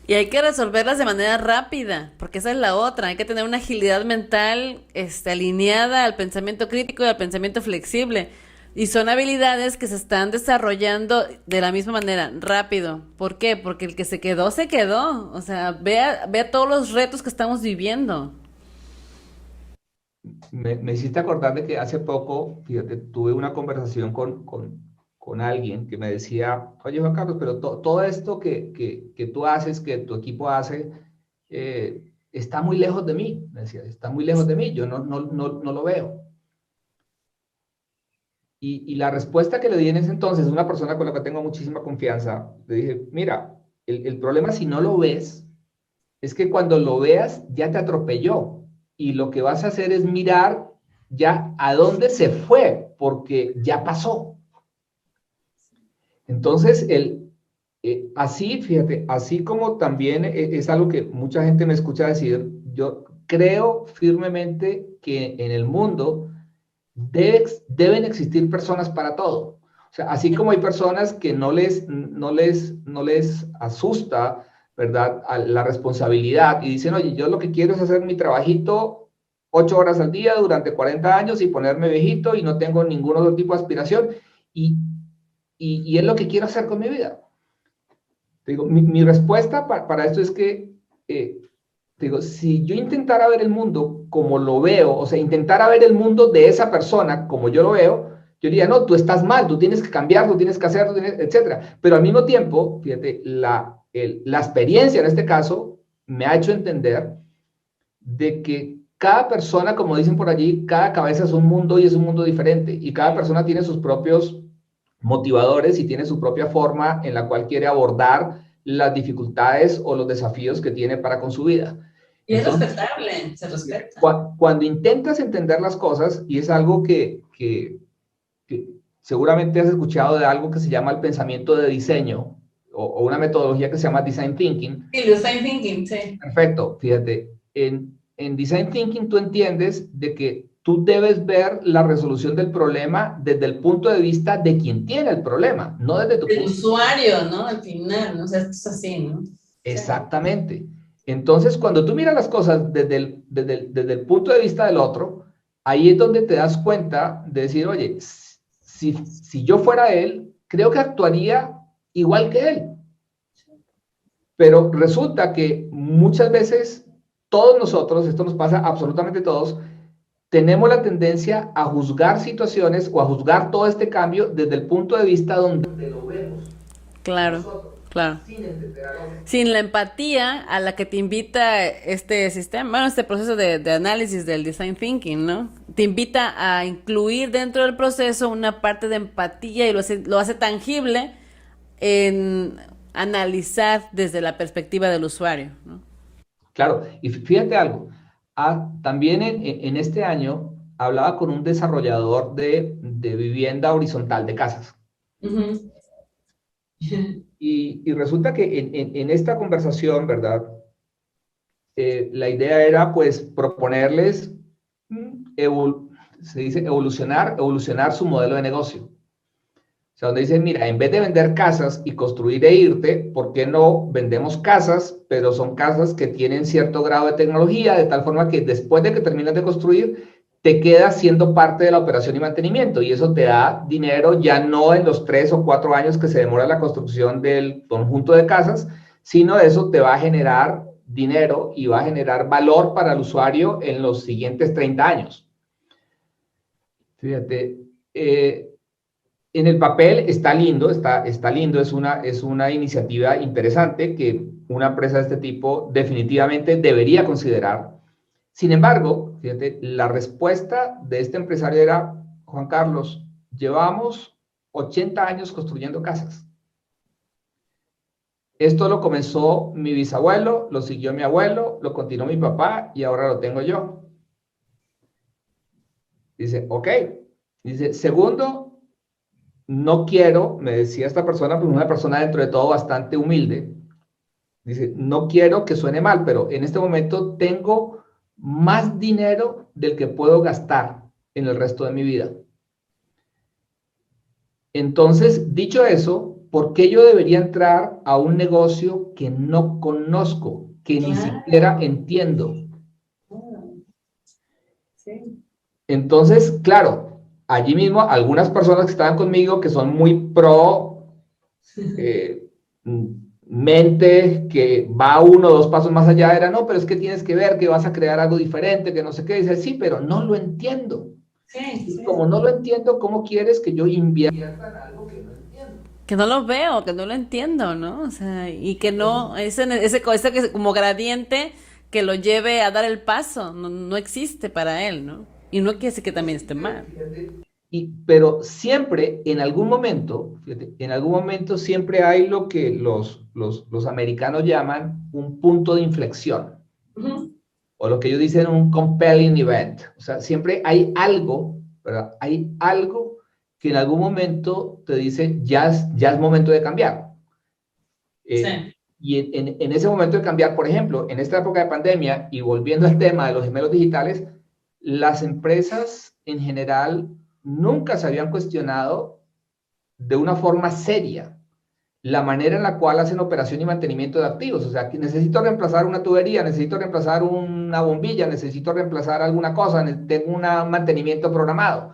Y hay que resolverlas de manera rápida, porque esa es la otra. Hay que tener una agilidad mental, alineada al pensamiento crítico y al pensamiento flexible. Y son habilidades que se están desarrollando de la misma manera, rápido. ¿Por qué? Porque el que se quedó, se quedó. O sea, vea todos los retos que estamos viviendo. Me hiciste acordar de que hace poco, fíjate, tuve una conversación con alguien que me decía, oye Juan Carlos, pero todo esto que tú haces, que tu equipo hace, está muy lejos de mí. Me decía, está muy lejos de mí, yo no lo veo. Y la respuesta que le di en ese entonces, una persona con la que tengo muchísima confianza, le dije, mira, el problema si no lo ves, es que cuando lo veas ya te atropelló. y lo que vas a hacer es mirar ya a dónde se fue, porque ya pasó. Entonces, así, fíjate, así como también es algo que mucha gente me escucha decir, yo creo firmemente que en el mundo deben existir personas para todo. O sea, así como hay personas que no les asusta, ¿verdad?, a la responsabilidad y dicen, oye, yo lo que quiero es hacer mi trabajito 8 horas al día durante 40 años y ponerme viejito y no tengo ningún otro tipo de aspiración y, y es lo que quiero hacer con mi vida. Te digo, mi respuesta para esto es que, te digo, si yo intentara ver el mundo como lo veo, o sea, intentara ver el mundo de esa persona como yo lo veo, yo diría, no, tú estás mal, tú tienes que cambiar, tú tienes que hacer, etcétera. Pero al mismo tiempo, fíjate, la experiencia en este caso me ha hecho entender de que cada persona, como dicen por allí, cada cabeza es un mundo y es un mundo diferente. Y cada persona tiene sus propios motivadores y tiene su propia forma en la cual quiere abordar las dificultades o los desafíos que tiene para con su vida. Y es respetable, se respeta. Cuando intentas entender las cosas, y es algo que seguramente has escuchado de algo que se llama el pensamiento de diseño, o una metodología que se llama Design Thinking. Sí, Design Thinking, sí. Perfecto, fíjate, en Design Thinking tú entiendes de que tú debes ver la resolución del problema desde el punto de vista de quien tiene el problema, no desde tu el punto. usuario, ¿no? Al final, ¿no? O sea, esto es así, ¿no? Exactamente. Entonces, cuando tú miras las cosas desde el punto de vista del otro, ahí es donde te das cuenta de decir, oye, si yo fuera él, creo que actuaría igual que él. Pero resulta que muchas veces todos nosotros, esto nos pasa a absolutamente todos, tenemos la tendencia a juzgar situaciones o a juzgar todo este cambio desde el punto de vista donde lo vemos. Claro, Nosotros, claro. sin entender al otro. Sin la empatía a la que te invita este sistema, bueno, este proceso de análisis del design thinking, ¿no? Te invita a incluir dentro del proceso una parte de empatía y lo hace tangible en analizar desde la perspectiva del usuario, ¿no? Claro, y fíjate algo, también en este año hablaba con un desarrollador de vivienda horizontal de casas. Uh-huh. Y resulta que en esta conversación, ¿verdad? La idea era pues proponerles, se dice evolucionar su modelo de negocio. O sea, donde dicen, mira, en vez de vender casas y construir e irte, ¿por qué no vendemos casas, pero son casas que tienen cierto grado de tecnología, de tal forma que después de que terminas de construir, te quedas siendo parte de la operación y mantenimiento, y eso te da dinero ya no en los 3 o 4 años que se demora la construcción del conjunto de casas, sino eso te va a generar dinero y va a generar valor para el usuario en los siguientes 30 años. Fíjate, en el papel está lindo, está lindo, es una iniciativa interesante que una empresa de este tipo definitivamente debería considerar. Sin embargo, fíjate, la respuesta de este empresario era, Juan Carlos, llevamos 80 años construyendo casas. Esto lo comenzó mi bisabuelo, lo siguió mi abuelo, lo continuó mi papá y ahora lo tengo yo. Dice, ok. Dice, segundo, no quiero, me decía esta persona, pues una persona dentro de todo bastante humilde. Dice, no quiero que suene mal, pero en este momento tengo más dinero del que puedo gastar en el resto de mi vida. Entonces, dicho eso, ¿por qué yo debería entrar a un negocio que no conozco, que ni siquiera entiendo? Sí. Entonces, claro, allí mismo algunas personas que estaban conmigo que son muy pro mente, que va 1 o 2 pasos más allá, era no, pero es que tienes que ver que vas a crear algo diferente, que no sé qué. Dice, sí, pero no lo entiendo. Sí. Como no lo entiendo, ¿cómo quieres que yo invierta en algo que no entiendo? Que no lo veo, que no lo entiendo, ¿no? O sea, y que no, ese como gradiente que lo lleve a dar el paso, no existe para él, ¿no? Y no quiere decir que también esté mal. Pero siempre, en algún momento, fíjate, en algún momento siempre hay lo que los americanos llaman un punto de inflexión. Uh-huh. o lo que ellos dicen un compelling event. O sea, siempre hay algo, ¿verdad? Hay algo que en algún momento te dice, ya es momento de cambiar. Sí. Y en ese momento de cambiar, por ejemplo, en esta época de pandemia, y volviendo al tema de los gemelos digitales, las empresas en general nunca se habían cuestionado de una forma seria la manera en la cual hacen operación y mantenimiento de activos. O sea, que necesito reemplazar una tubería, necesito reemplazar una bombilla, necesito reemplazar alguna cosa, tengo un mantenimiento programado.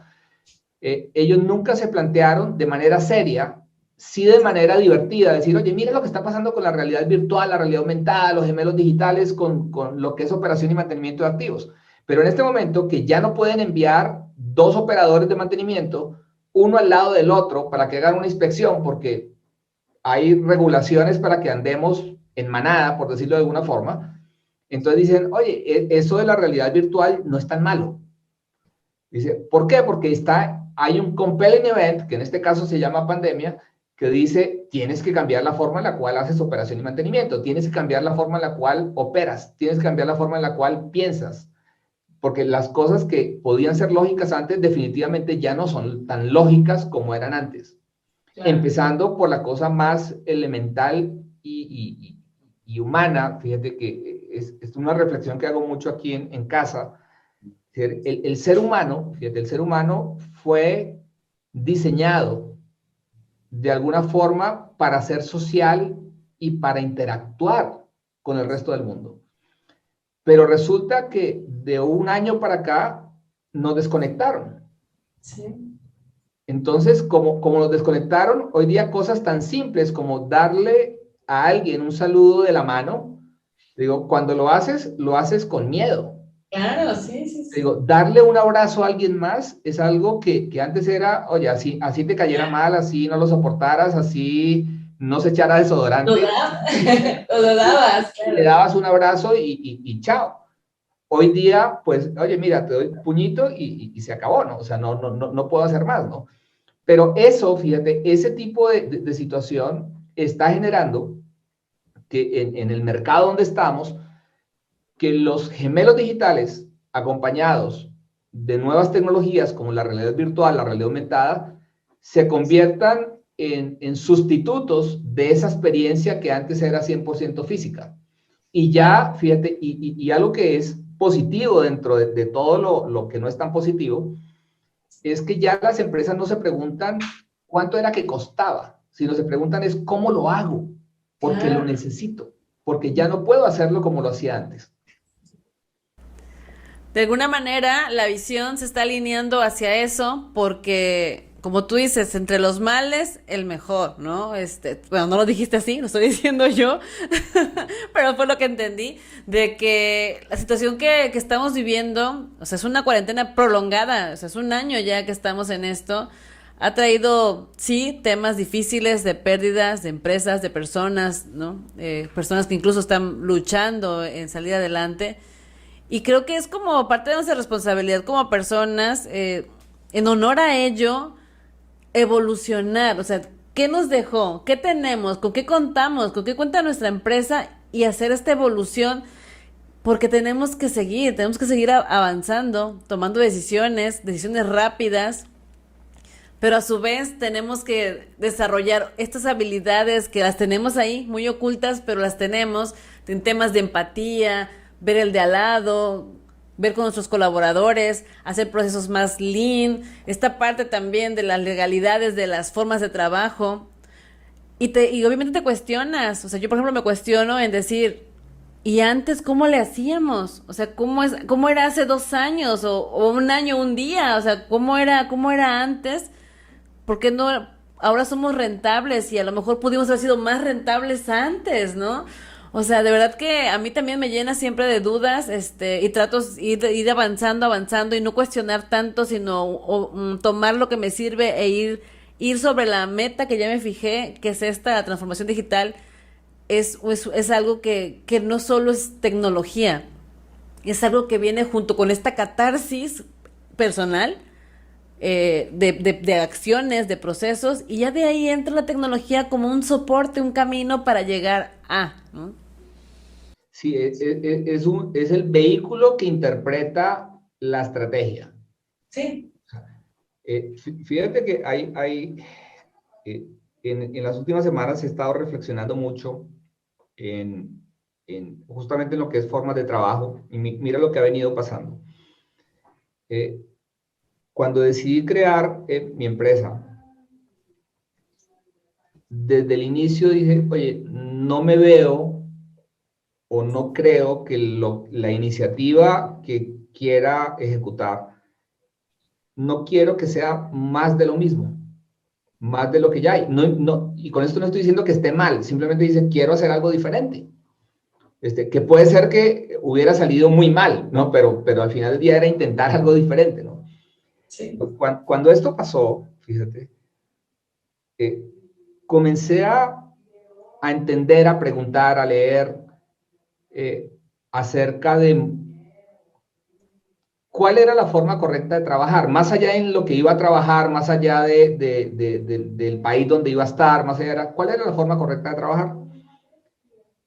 Ellos nunca se plantearon de manera seria, sí de manera divertida, decir, oye, mira lo que está pasando con la realidad virtual, la realidad aumentada, los gemelos digitales, con lo que es operación y mantenimiento de activos. Pero en este momento que ya no pueden enviar dos operadores de mantenimiento, uno al lado del otro, para que hagan una inspección, porque hay regulaciones para que andemos en manada, por decirlo de alguna forma. Entonces dicen, oye, eso de la realidad virtual no es tan malo. Dice, ¿por qué? Porque hay un compelling event, que en este caso se llama pandemia, que dice, tienes que cambiar la forma en la cual haces operación y mantenimiento, tienes que cambiar la forma en la cual operas, tienes que cambiar la forma en la cual piensas, porque las cosas que podían ser lógicas antes definitivamente ya no son tan lógicas como eran antes. Claro. Empezando por la cosa más elemental y humana, fíjate que es una reflexión que hago mucho aquí en casa. El ser humano, fíjate, el ser humano fue diseñado de alguna forma para ser social y para interactuar con el resto del mundo. Pero resulta que de un año para acá nos desconectaron. Sí. Entonces, como nos desconectaron, hoy día cosas tan simples como darle a alguien un saludo de la mano, digo, cuando lo haces con miedo. Claro, sí, sí, sí. Digo, darle un abrazo a alguien más es algo que antes era, oye, así te cayera mal, así no lo soportaras, así no se echara desodorante. Lo dabas, claro. Le dabas un abrazo y chao. Hoy día, pues, oye, mira, te doy puñito y se acabó, ¿no? O sea, no puedo hacer más, ¿no? Pero eso, fíjate, ese tipo de situación está generando que en el mercado donde estamos, que los gemelos digitales acompañados de nuevas tecnologías como la realidad virtual, la realidad aumentada, se conviertan en sustitutos de esa experiencia que antes era 100% física. Y ya, fíjate, y algo que es positivo dentro de todo lo que no es tan positivo, es que ya las empresas no se preguntan cuánto era que costaba, sino se preguntan es cómo lo hago, porque lo necesito, porque ya no puedo hacerlo como lo hacía antes. De alguna manera, la visión se está alineando hacia eso porque, como tú dices, entre los males, el mejor, ¿no? Bueno, no lo dijiste así, lo estoy diciendo yo, pero fue lo que entendí, de que la situación que estamos viviendo, o sea, es una cuarentena prolongada, o sea, es un año ya que estamos en esto, ha traído, sí, temas difíciles de pérdidas de empresas, de personas, ¿no? Personas que incluso están luchando en salir adelante. Y creo que es como parte de nuestra responsabilidad como personas, en honor a ello, evolucionar. O sea, ¿qué nos dejó? ¿Qué tenemos? ¿Con qué contamos? ¿Con qué cuenta nuestra empresa? Y hacer esta evolución, porque tenemos que seguir avanzando, tomando decisiones rápidas, pero a su vez tenemos que desarrollar estas habilidades que las tenemos ahí, muy ocultas, pero las tenemos, en temas de empatía, ver el de al lado, ver con nuestros colaboradores, hacer procesos más lean, esta parte también de las legalidades, de las formas de trabajo. Y obviamente te cuestionas, o sea, yo por ejemplo me cuestiono en decir, ¿y antes cómo le hacíamos? O sea, ¿cómo era hace 2 años o un año, un día? O sea, ¿cómo era antes? ¿Por qué no ahora somos rentables y a lo mejor pudimos haber sido más rentables antes, ¿no? O sea, de verdad que a mí también me llena siempre de dudas, y trato ir avanzando y no cuestionar tanto, sino tomar lo que me sirve e ir sobre la meta que ya me fijé, que es esta transformación digital. Es algo que no solo es tecnología, es algo que viene junto con esta catarsis personal, de acciones, de procesos, y ya de ahí entra la tecnología como un soporte, un camino para llegar a, ¿no? Sí, es el vehículo que interpreta la estrategia. Sí. Fíjate que eh, en las últimas semanas he estado reflexionando mucho justamente en lo que es formas de trabajo, y mira lo que ha venido pasando. Cuando decidí crear mi empresa, desde el inicio dije, oye, no me veo o no creo que la iniciativa que quiera ejecutar, no quiero que sea más de lo mismo, más de lo que ya hay. Y con esto no estoy diciendo que esté mal, simplemente dice, quiero hacer algo diferente. Que puede ser que hubiera salido muy mal, ¿no? Pero al final del día era intentar algo diferente, ¿no? Sí. Cuando esto pasó, fíjate, comencé a entender, a preguntar, a leer acerca de cuál era la forma correcta de trabajar, más allá en lo que iba a trabajar, más allá del país donde iba a estar, más allá, cuál era la forma correcta de trabajar.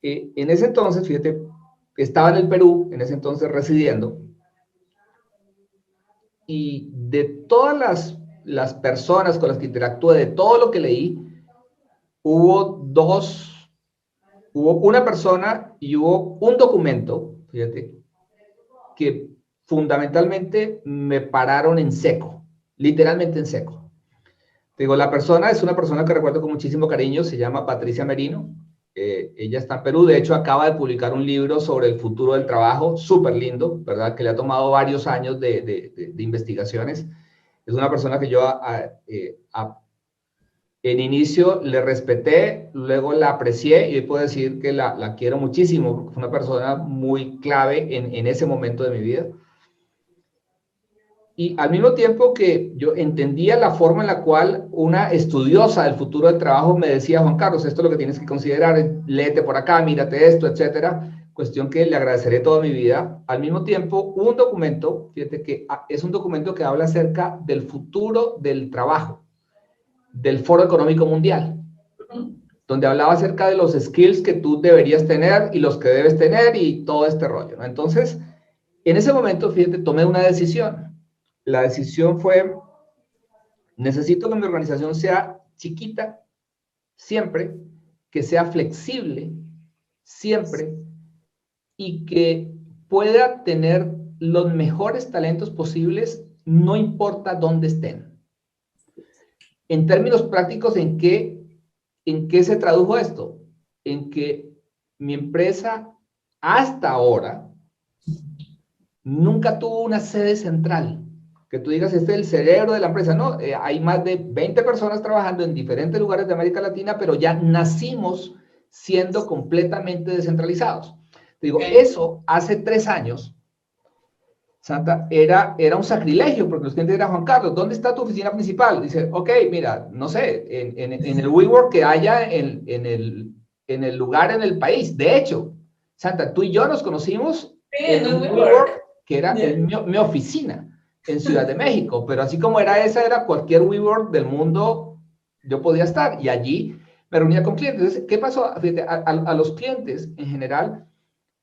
En ese entonces, fíjate, estaba en el Perú, en ese entonces residiendo, y de todas las personas con las que interactué, de todo lo que leí, hubo una persona y hubo un documento, fíjate, que fundamentalmente me pararon en seco, literalmente en seco. Digo, la persona es una persona que recuerdo con muchísimo cariño, se llama Patricia Merino. Ella está en Perú, de hecho acaba de publicar un libro sobre el futuro del trabajo, súper lindo, ¿verdad? Que le ha tomado varios años de investigaciones. Es una persona que yo en inicio le respeté, luego la aprecié y puedo decir que la quiero muchísimo, porque fue una persona muy clave en ese momento de mi vida. Y al mismo tiempo que yo entendía la forma en la cual una estudiosa del futuro del trabajo me decía, Juan Carlos, esto es lo que tienes que considerar, léete por acá, mírate esto, etcétera, cuestión que le agradeceré toda mi vida. Al mismo tiempo, un documento, fíjate que es un documento que habla acerca del futuro del trabajo, del Foro Económico Mundial, donde hablaba acerca de los skills que tú deberías tener y los que debes tener y todo este rollo, ¿no? Entonces, en ese momento, fíjate, tomé una decisión. La decisión fue, necesito que mi organización sea chiquita, siempre, que sea flexible, siempre, y que pueda tener los mejores talentos posibles, no importa dónde estén. En términos prácticos, ¿en qué se tradujo esto? En que mi empresa, hasta ahora, nunca tuvo una sede central. Que tú digas, este es el cerebro de la empresa. No, hay más de 20 personas trabajando en diferentes lugares de América Latina, pero ya nacimos siendo completamente descentralizados. Te digo, eso hace 3 años, Santa, era un sacrilegio, porque los clientes eran, Juan Carlos, ¿dónde está tu oficina principal? Dice, ok, mira, no sé, en el WeWork que haya en el lugar en el país. De hecho, Santa, tú y yo nos conocimos en un WeWork que era mi oficina en Ciudad de México, pero así como era esa, era cualquier WeWork del mundo, yo podía estar, y allí me reunía con clientes. Entonces, ¿qué pasó? Fíjate, a los clientes en general,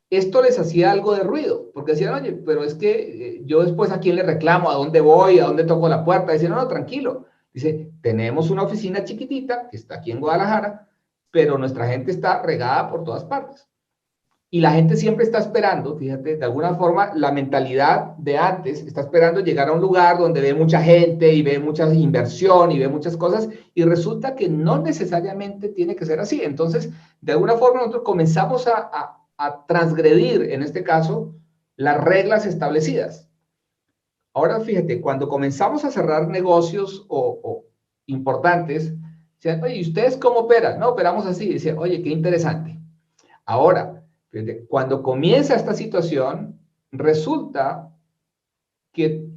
esto les hacía algo de ruido, porque decían, oye, pero es que yo después a quién le reclamo, a dónde voy, a dónde toco la puerta. Dicen, no, tranquilo. Dice, tenemos una oficina chiquitita que está aquí en Guadalajara, pero nuestra gente está regada por todas partes. Y la gente siempre está esperando, fíjate, de alguna forma, la mentalidad de antes está esperando llegar a un lugar donde ve mucha gente y ve mucha inversión y ve muchas cosas, y resulta que no necesariamente tiene que ser así. Entonces, de alguna forma, nosotros comenzamos a transgredir, en este caso, las reglas establecidas. Ahora, fíjate, cuando comenzamos a cerrar negocios o importantes, dicen, oye, ¿y ustedes cómo operan? No, operamos así. Dicen, oye, qué interesante. Ahora, fíjate, cuando comienza esta situación, resulta que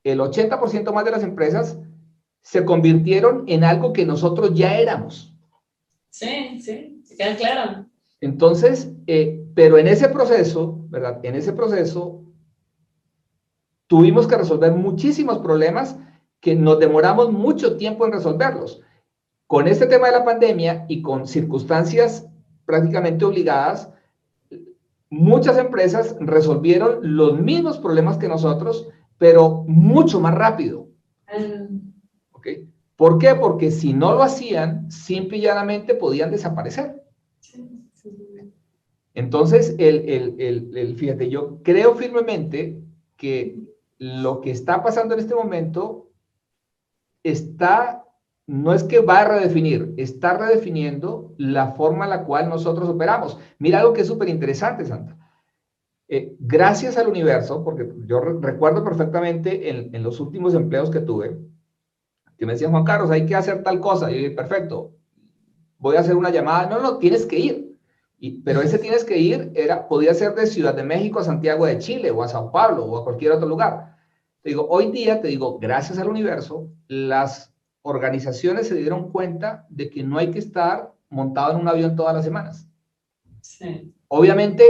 el 80% más de las empresas se convirtieron en algo que nosotros ya éramos. Sí, sí, se queda claro. Entonces, pero en ese proceso, ¿verdad? En ese proceso tuvimos que resolver muchísimos problemas que nos demoramos mucho tiempo en resolverlos. Con este tema de la pandemia y con circunstancias prácticamente obligadas, muchas empresas resolvieron los mismos problemas que nosotros, pero mucho más rápido. ¿Ok? ¿Por qué? Porque si no lo hacían, simple y llanamente podían desaparecer. Entonces, fíjate, yo creo firmemente que lo que está pasando en este momento no es que va a redefinir, está redefiniendo la forma en la cual nosotros operamos. Mira algo que es súper interesante, Santa. Gracias al universo, porque yo recuerdo perfectamente en los últimos empleos que tuve, que me decían, Juan Carlos, hay que hacer tal cosa. Y yo dije, perfecto, voy a hacer una llamada. No, no, tienes que ir. Pero ese tienes que ir podía ser de Ciudad de México a Santiago de Chile, o a Sao Paulo, o a cualquier otro lugar. Te digo, hoy día, te digo, gracias al universo, las organizaciones se dieron cuenta de que no hay que estar montado en un avión todas las semanas. Sí. Obviamente,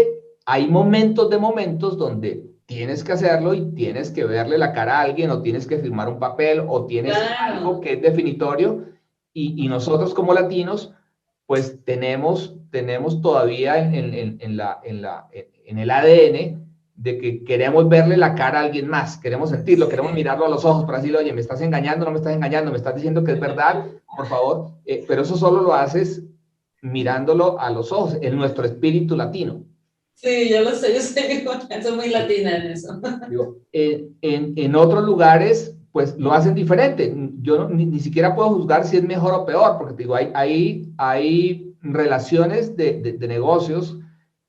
hay momentos de momentos donde tienes que hacerlo y tienes que verle la cara a alguien, o tienes que firmar un papel, o tienes algo que es definitorio, y nosotros como latinos, pues tenemos todavía en el ADN de que queremos verle la cara a alguien más, queremos sentirlo, queremos mirarlo a los ojos para decirle, oye, ¿me estás engañando? ¿No me estás engañando? ¿Me estás diciendo que es verdad? Por favor. Pero eso solo lo haces mirándolo a los ojos, en nuestro espíritu latino. Sí, yo lo sé, soy muy latina en eso. Digo, en otros lugares, pues lo hacen diferente. Yo ni siquiera puedo juzgar si es mejor o peor, porque te digo, hay relaciones de negocios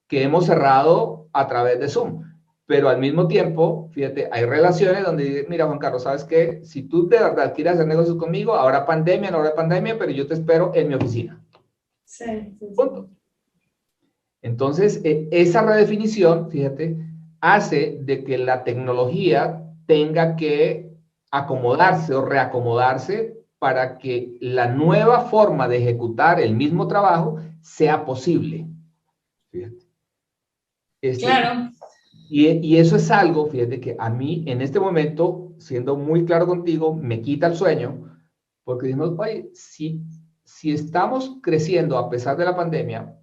que hemos cerrado a través de Zoom. Pero al mismo tiempo, fíjate, hay relaciones donde, mira, Juan Carlos, ¿sabes qué? Si tú de verdad quieres hacer negocios conmigo, ahora pandemia, no habrá pandemia, pero yo te espero en mi oficina. Sí, sí, sí. Punto. Entonces, esa redefinición, fíjate, hace de que la tecnología tenga que acomodarse o reacomodarse para que la nueva forma de ejecutar el mismo trabajo sea posible. Fíjate. Claro. Y eso es algo, fíjate, que a mí en este momento, siendo muy claro contigo, me quita el sueño, porque decimos, oye, si estamos creciendo a pesar de la pandemia,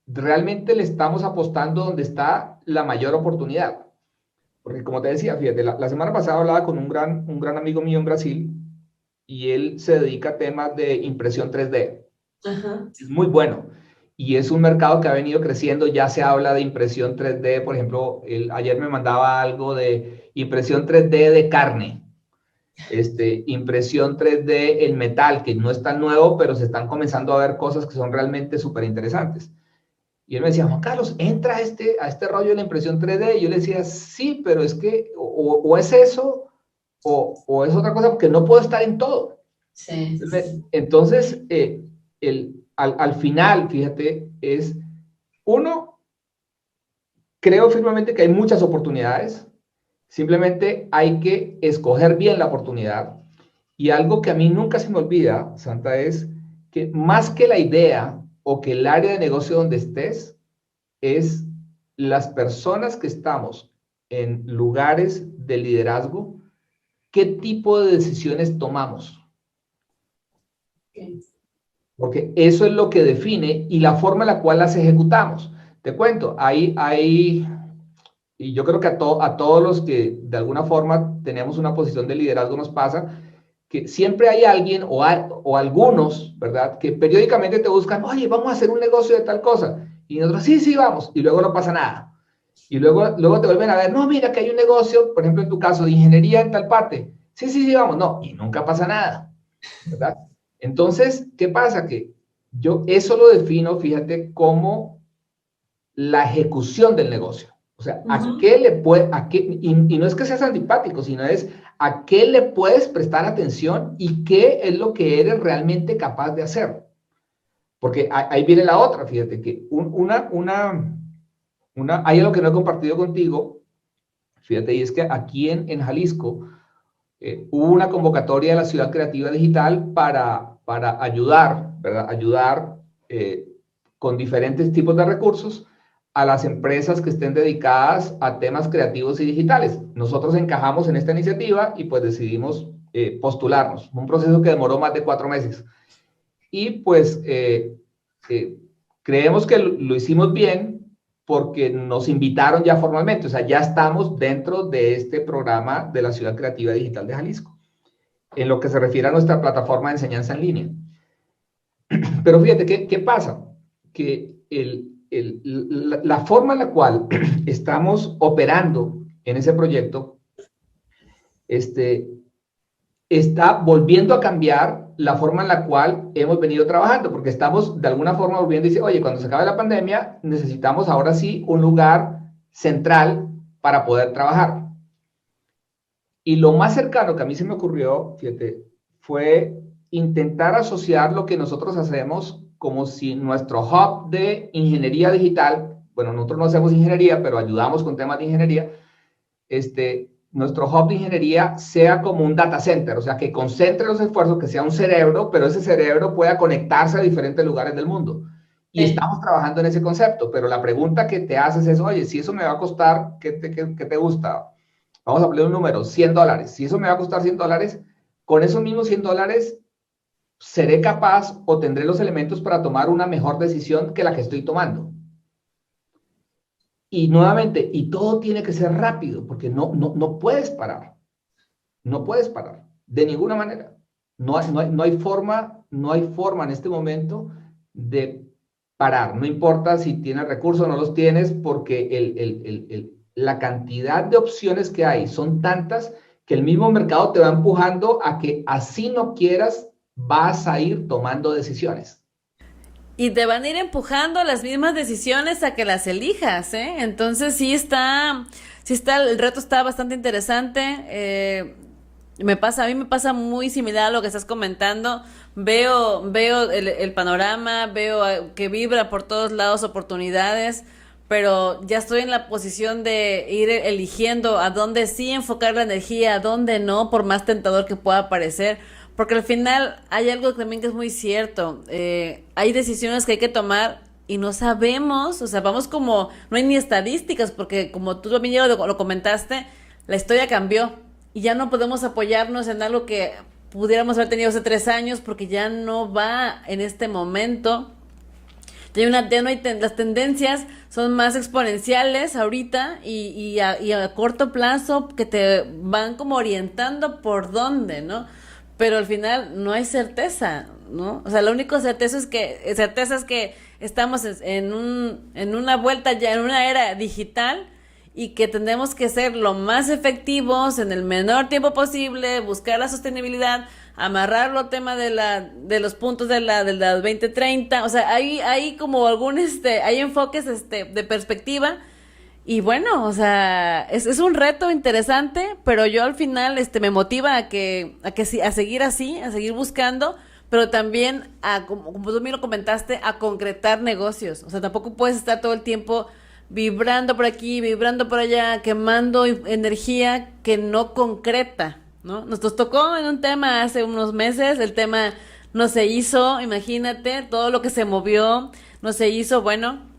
realmente le estamos apostando donde está la mayor oportunidad. Porque como te decía, fíjate, la semana pasada hablaba con un gran amigo mío en Brasil, y él se dedica a temas de impresión 3D. Ajá. Es muy bueno. Y es un mercado que ha venido creciendo. Ya se habla de impresión 3D. Por ejemplo, ayer me mandaba algo de impresión 3D de carne. Impresión 3D en metal, que no es tan nuevo, pero se están comenzando a ver cosas que son realmente súper interesantes. Y él me decía, Juan Carlos, entra a este rollo de la impresión 3D. Y yo le decía, sí, pero es que o es eso o es otra cosa, porque no puedo estar en todo. Sí. Entonces, al final, fíjate, creo firmemente que hay muchas oportunidades, simplemente hay que escoger bien la oportunidad. Y algo que a mí nunca se me olvida, Santa, es que más que la idea o que el área de negocio donde estés, es las personas que estamos en lugares de liderazgo, qué tipo de decisiones tomamos. Porque eso es lo que define y la forma en la cual las ejecutamos. Te cuento, y yo creo que a todos los que de alguna forma tenemos una posición de liderazgo nos pasa, que siempre hay alguien o algunos, ¿verdad? Que periódicamente te buscan, oye, vamos a hacer un negocio de tal cosa. Y nosotros, sí, vamos. Y luego no pasa nada. Y luego te vuelven a ver, no, mira que hay un negocio, por ejemplo, en tu caso, de ingeniería en tal parte. Sí, vamos. No, y nunca pasa nada, ¿verdad? Entonces, ¿qué pasa? Que yo eso lo defino, fíjate, como la ejecución del negocio. O sea, y no es que seas antipático, sino es a qué le puedes prestar atención y qué es lo que eres realmente capaz de hacer. Porque ahí viene la otra, fíjate, que hay algo que no he compartido contigo, fíjate, y es que aquí en Jalisco hubo una convocatoria de la Ciudad Creativa Digital para ayudar, ¿verdad? Ayudar con diferentes tipos de recursos a las empresas que estén dedicadas a temas creativos y digitales. Nosotros encajamos en esta iniciativa y pues decidimos postularnos. Un proceso que demoró más de 4 meses. Y pues creemos que lo hicimos bien porque nos invitaron ya formalmente, o sea, ya estamos dentro de este programa de la Ciudad Creativa Digital de Jalisco, en lo que se refiere a nuestra plataforma de enseñanza en línea. Pero fíjate, ¿qué pasa? Que la forma en la cual estamos operando en ese proyecto está volviendo a cambiar la forma en la cual hemos venido trabajando, porque estamos de alguna forma volviendo y decir, oye, cuando se acabe la pandemia, necesitamos ahora sí un lugar central para poder trabajar. Y lo más cercano que a mí se me ocurrió, fíjate, fue intentar asociar lo que nosotros hacemos como si nuestro hub de ingeniería digital, bueno, nosotros no hacemos ingeniería, pero ayudamos con temas de ingeniería, nuestro hub de ingeniería sea como un data center, o sea, que concentre los esfuerzos, que sea un cerebro, pero ese cerebro pueda conectarse a diferentes lugares del mundo. Y estamos trabajando en ese concepto, pero la pregunta que te haces es, oye, si eso me va a costar, ¿qué te gusta? Vamos a poner un número, $100. Si eso me va a costar $100, con esos mismos $100, ¿seré capaz o tendré los elementos para tomar una mejor decisión que la que estoy tomando? Y nuevamente, y todo tiene que ser rápido, porque no puedes parar. No puedes parar, de ninguna manera. No hay forma en este momento de parar. No importa si tienes recursos o no los tienes, porque la cantidad de opciones que hay son tantas que el mismo mercado te va empujando a que así no quieras, vas a ir tomando decisiones. Y te van a ir empujando las mismas decisiones a que las elijas, ¿eh? Entonces el reto está bastante interesante. A mí me pasa muy similar a lo que estás comentando. Veo el panorama, veo que vibra por todos lados oportunidades, pero ya estoy en la posición de ir eligiendo a dónde sí enfocar la energía, a dónde no, por más tentador que pueda parecer. Porque al final hay algo también que es muy cierto. Hay decisiones que hay que tomar y no sabemos, o sea, vamos como, no hay ni estadísticas, porque como tú también ya lo comentaste, la historia cambió y ya no podemos apoyarnos en algo que pudiéramos haber tenido hace 3 años porque ya no va en este momento. Las tendencias son más exponenciales ahorita y a corto plazo que te van como orientando por dónde, ¿no? Pero al final no hay certeza, ¿no? O sea, la única certeza es que estamos en una vuelta ya, en una era digital y que tenemos que ser lo más efectivos en el menor tiempo posible, buscar la sostenibilidad, amarrarlo al tema de los puntos de la 2030, o sea, hay como hay enfoques de perspectiva. Y bueno, o sea, es un reto interesante, pero yo al final me motiva a seguir así, a seguir buscando, pero también como tú mismo comentaste, a concretar negocios. O sea, tampoco puedes estar todo el tiempo vibrando por aquí, vibrando por allá, quemando energía que no concreta, ¿no? Nos tocó en un tema hace unos meses, el tema no se hizo, imagínate, todo lo que se movió, no se hizo, bueno.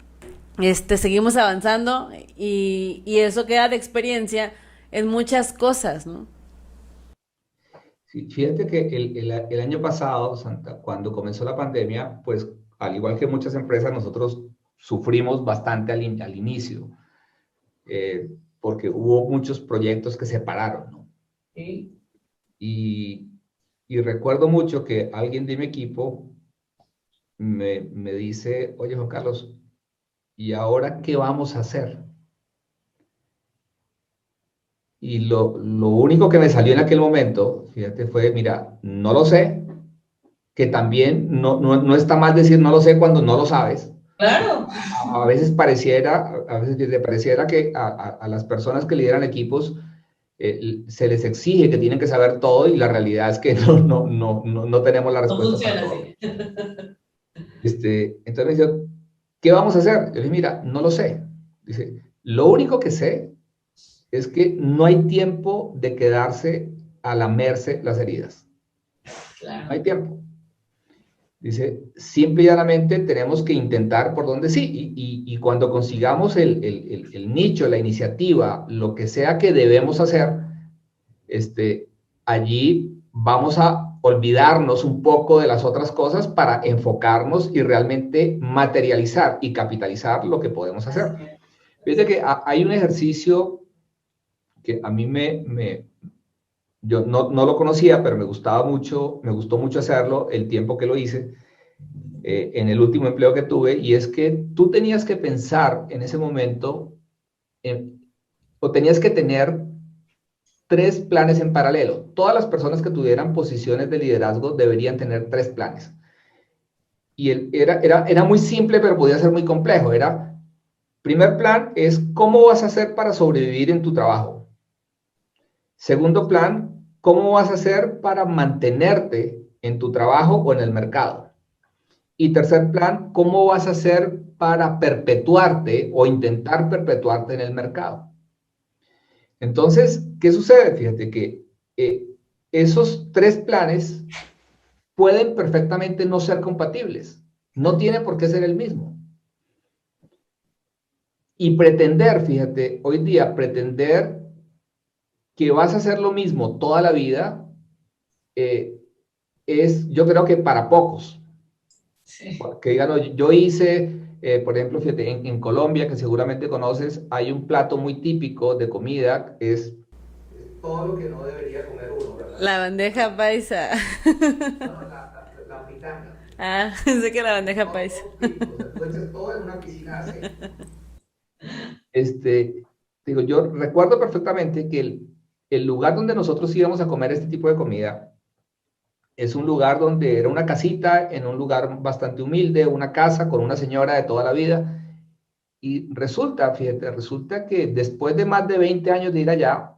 Seguimos avanzando y eso queda de experiencia en muchas cosas, ¿no? Sí, fíjate que el año pasado, Santa, cuando comenzó la pandemia, pues al igual que muchas empresas, nosotros sufrimos bastante al inicio, porque hubo muchos proyectos que se pararon, ¿no? Sí. Y recuerdo mucho que alguien de mi equipo me dice, oye, Juan Carlos, ¿y ahora qué vamos a hacer? Y lo único que me salió en aquel momento, fíjate, fue, mira, no lo sé, que también no está mal decir no lo sé cuando no lo sabes. Claro. A veces le pareciera que a las personas que lideran equipos se les exige que tienen que saber todo y la realidad es que no tenemos la respuesta. No funciona así. Entonces me dice, ¿qué vamos a hacer? Yo le dije, mira, no lo sé. Dice, lo único que sé es que no hay tiempo de quedarse a lamerse las heridas. Claro. No hay tiempo. Dice, simple y llanamente tenemos que intentar por donde sí. Y cuando consigamos el nicho, la iniciativa, lo que sea que debemos hacer, allí vamos a olvidarnos un poco de las otras cosas para enfocarnos y realmente materializar y capitalizar lo que podemos hacer. Fíjate que hay un ejercicio que a mí yo no lo conocía, pero me gustó mucho hacerlo el tiempo que lo hice en el último empleo que tuve, y es que tú tenías que pensar en ese momento, o tenías que tener 3 planes en paralelo. Todas las personas que tuvieran posiciones de liderazgo deberían tener 3 planes. Y era muy simple, pero podía ser muy complejo. Primer plan es cómo vas a hacer para sobrevivir en tu trabajo. Segundo plan, cómo vas a hacer para mantenerte en tu trabajo o en el mercado. Y tercer plan, cómo vas a hacer para perpetuarte o intentar perpetuarte en el mercado. Entonces, ¿qué sucede? Fíjate que esos 3 planes pueden perfectamente no ser compatibles. No tiene por qué ser el mismo. Y pretender, fíjate, hoy día pretender que vas a hacer lo mismo toda la vida yo creo que para pocos. Sí. Que digan, "No, yo hice, por ejemplo, fíjate, en Colombia, que seguramente conoces, hay un plato muy típico de comida, es todo lo que no debería comer uno, ¿verdad? La bandeja paisa. No, la fritanga. Ah, sé que la bandeja paisa. O sea, tú echas todo en una piscina de aceite. Digo, yo recuerdo perfectamente que el lugar donde nosotros íbamos a comer este tipo de comida es un lugar donde era una casita, en un lugar bastante humilde, una casa con una señora de toda la vida. Y resulta que después de más de 20 años de ir allá,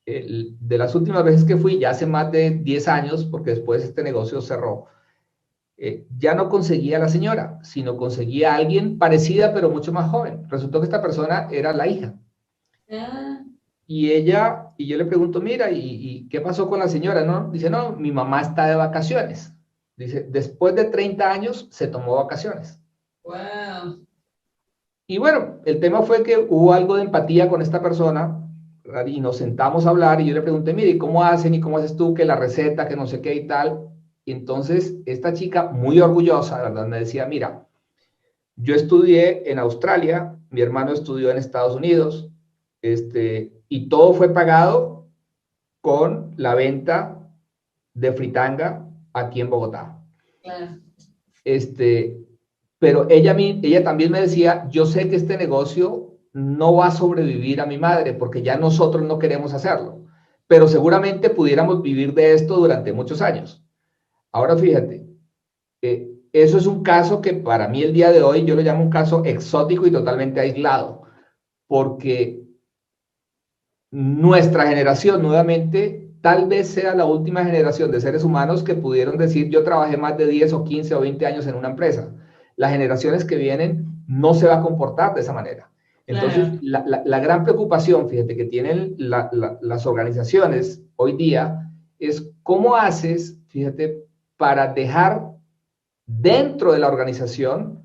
de las últimas veces que fui, ya hace más de 10 años, porque después este negocio cerró, ya no conseguía a la señora, sino conseguía a alguien parecida, pero mucho más joven. Resultó que esta persona era la hija. Ah, Y yo le pregunto, mira, ¿y qué pasó con la señora? No, dice, no, mi mamá está de vacaciones. Dice, después de 30 años se tomó vacaciones. wow. Y bueno, el tema fue que hubo algo de empatía con esta persona, ¿verdad? Y nos sentamos a hablar y yo le pregunté, mire, ¿y cómo hacen y cómo haces tú que la receta, que no sé qué y tal? Y entonces esta chica muy orgullosa, ¿verdad? Me decía, mira, yo estudié en Australia, mi hermano estudió en Estados Unidos, y todo fue pagado con la venta de fritanga aquí en Bogotá. Claro. Pero ella también me decía, yo sé que este negocio no va a sobrevivir a mi madre porque ya nosotros no queremos hacerlo, pero seguramente pudiéramos vivir de esto durante muchos años. Ahora fíjate, eso es un caso que para mí el día de hoy yo lo llamo un caso exótico y totalmente aislado, porque nuestra generación nuevamente tal vez sea la última generación de seres humanos que pudieron decir yo trabajé más de 10 o 15 o 20 años en una empresa. Las generaciones que vienen no se va a comportar de esa manera. Entonces, Claro. la gran preocupación, fíjate, que tienen las organizaciones hoy día es cómo haces, fíjate, para dejar dentro de la organización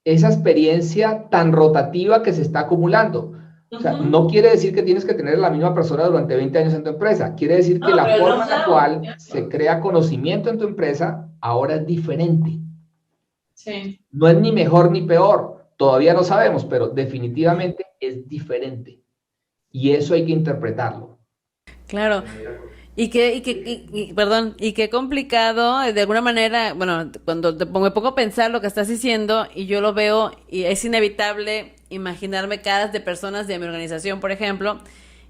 esa experiencia tan rotativa que se está acumulando. O sea, no quiere decir que tienes que tener la misma persona durante 20 años en tu empresa. Quiere decir que No, la pero el forma en la know-how, cual claro. se crea conocimiento en tu empresa ahora es diferente. Sí. No es ni mejor ni peor. Todavía no sabemos, pero definitivamente es diferente. Y eso hay que interpretarlo. Claro. Perdón, y qué complicado, de alguna manera, bueno, cuando me pongo a pensar lo que estás diciendo y yo lo veo y es inevitable imaginarme caras de personas de mi organización, por ejemplo,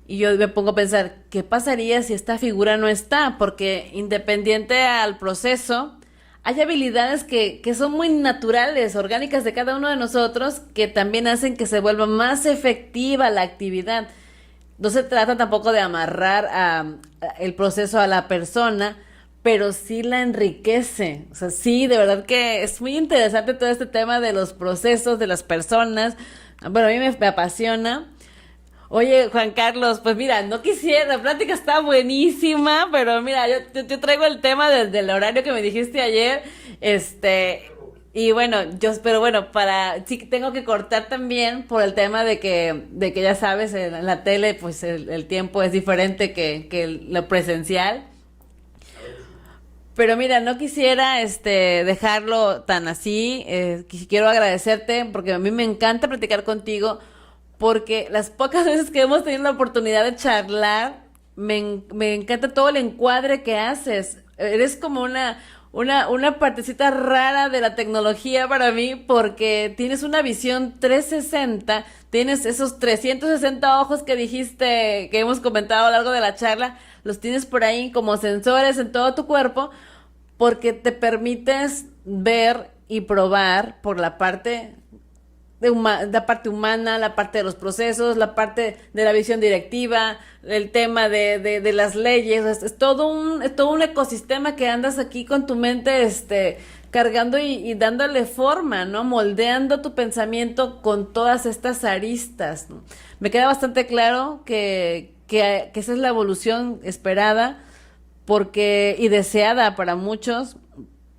y yo me pongo a pensar, ¿qué pasaría si esta figura no está? Porque independiente al proceso, hay habilidades que son muy naturales, orgánicas de cada uno de nosotros, que también hacen que se vuelva más efectiva la actividad. No se trata tampoco de amarrar el proceso a la persona, pero sí la enriquece. O sea, sí, de verdad que es muy interesante todo este tema de los procesos de las personas. Bueno, a mí me apasiona. Oye, Juan Carlos, pues mira, no quisiera, la plática está buenísima, pero mira, yo traigo el tema desde el horario que me dijiste ayer, y bueno, pero bueno, sí tengo que cortar también por el tema de que ya sabes, en la tele, pues el tiempo es diferente que lo presencial. Pero mira, no quisiera dejarlo tan así. Quiero agradecerte porque a mí me encanta platicar contigo, porque las pocas veces que hemos tenido la oportunidad de charlar, me encanta todo el encuadre que haces. Eres como una partecita rara de la tecnología para mí, porque tienes una visión 360, tienes esos 360 ojos que dijiste, que hemos comentado a lo largo de la charla, los tienes por ahí como sensores en todo tu cuerpo, porque te permites ver y probar por la parte la parte humana, la parte de los procesos, la parte de la visión directiva, el tema de las leyes. Es todo un ecosistema que andas aquí con tu mente cargando y dándole forma, ¿no? Moldeando tu pensamiento con todas estas aristas, ¿no? Me queda bastante claro que esa es la evolución esperada y deseada para muchos,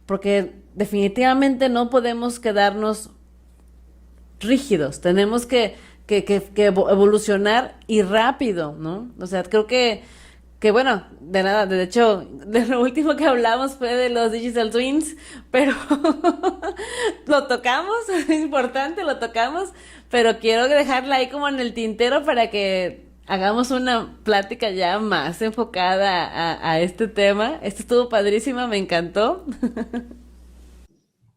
porque definitivamente no podemos quedarnos rígidos, tenemos que evolucionar y rápido, ¿no? O sea, creo que bueno, de nada, de hecho, de lo último que hablamos fue de los Digital Twins, pero lo tocamos, es importante, lo tocamos, pero quiero dejarla ahí como en el tintero para que hagamos una plática ya más enfocada a este tema. Estuvo padrísima, me encantó.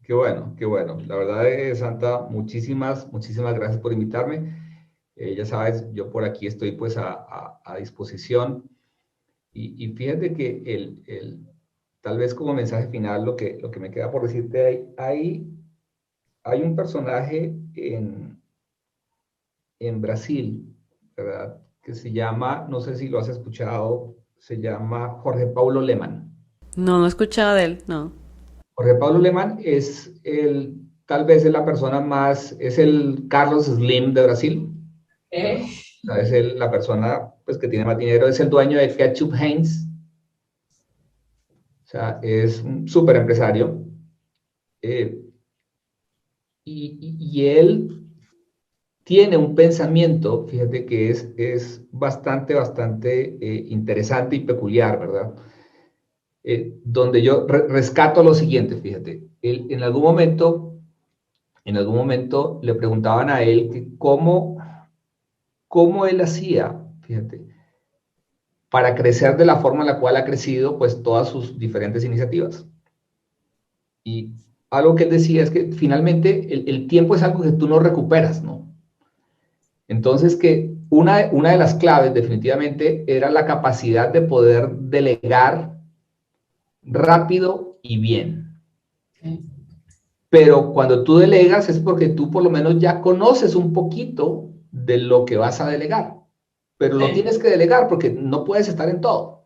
Qué bueno, qué bueno. La verdad, Santa, muchísimas gracias por invitarme. Ya sabes, yo por aquí estoy pues a disposición. Y fíjate que tal vez como mensaje final, lo que me queda por decirte, hay un personaje en Brasil, ¿verdad? Que se llama, no sé si lo has escuchado, se llama Jorge Paulo Lemann. No he escuchado de él, no. Jorge Pablo Lemann tal vez es la persona es el Carlos Slim de Brasil. O sea, la persona pues, que tiene más dinero, es el dueño de Ketchup Heinz. O sea, es un súper empresario. Y él tiene un pensamiento, fíjate que es bastante interesante y peculiar, ¿verdad? Donde yo rescato lo siguiente, fíjate, en algún momento le preguntaban a él que cómo él hacía, fíjate, para crecer de la forma en la cual ha crecido, pues, todas sus diferentes iniciativas. Y algo que él decía es que finalmente el tiempo es algo que tú no recuperas, ¿no? Entonces que una de las claves definitivamente era la capacidad de poder delegar rápido y bien. Pero cuando tú delegas es porque tú por lo menos ya conoces un poquito de lo que vas a delegar. Pero lo tienes que delegar porque no puedes estar en todo.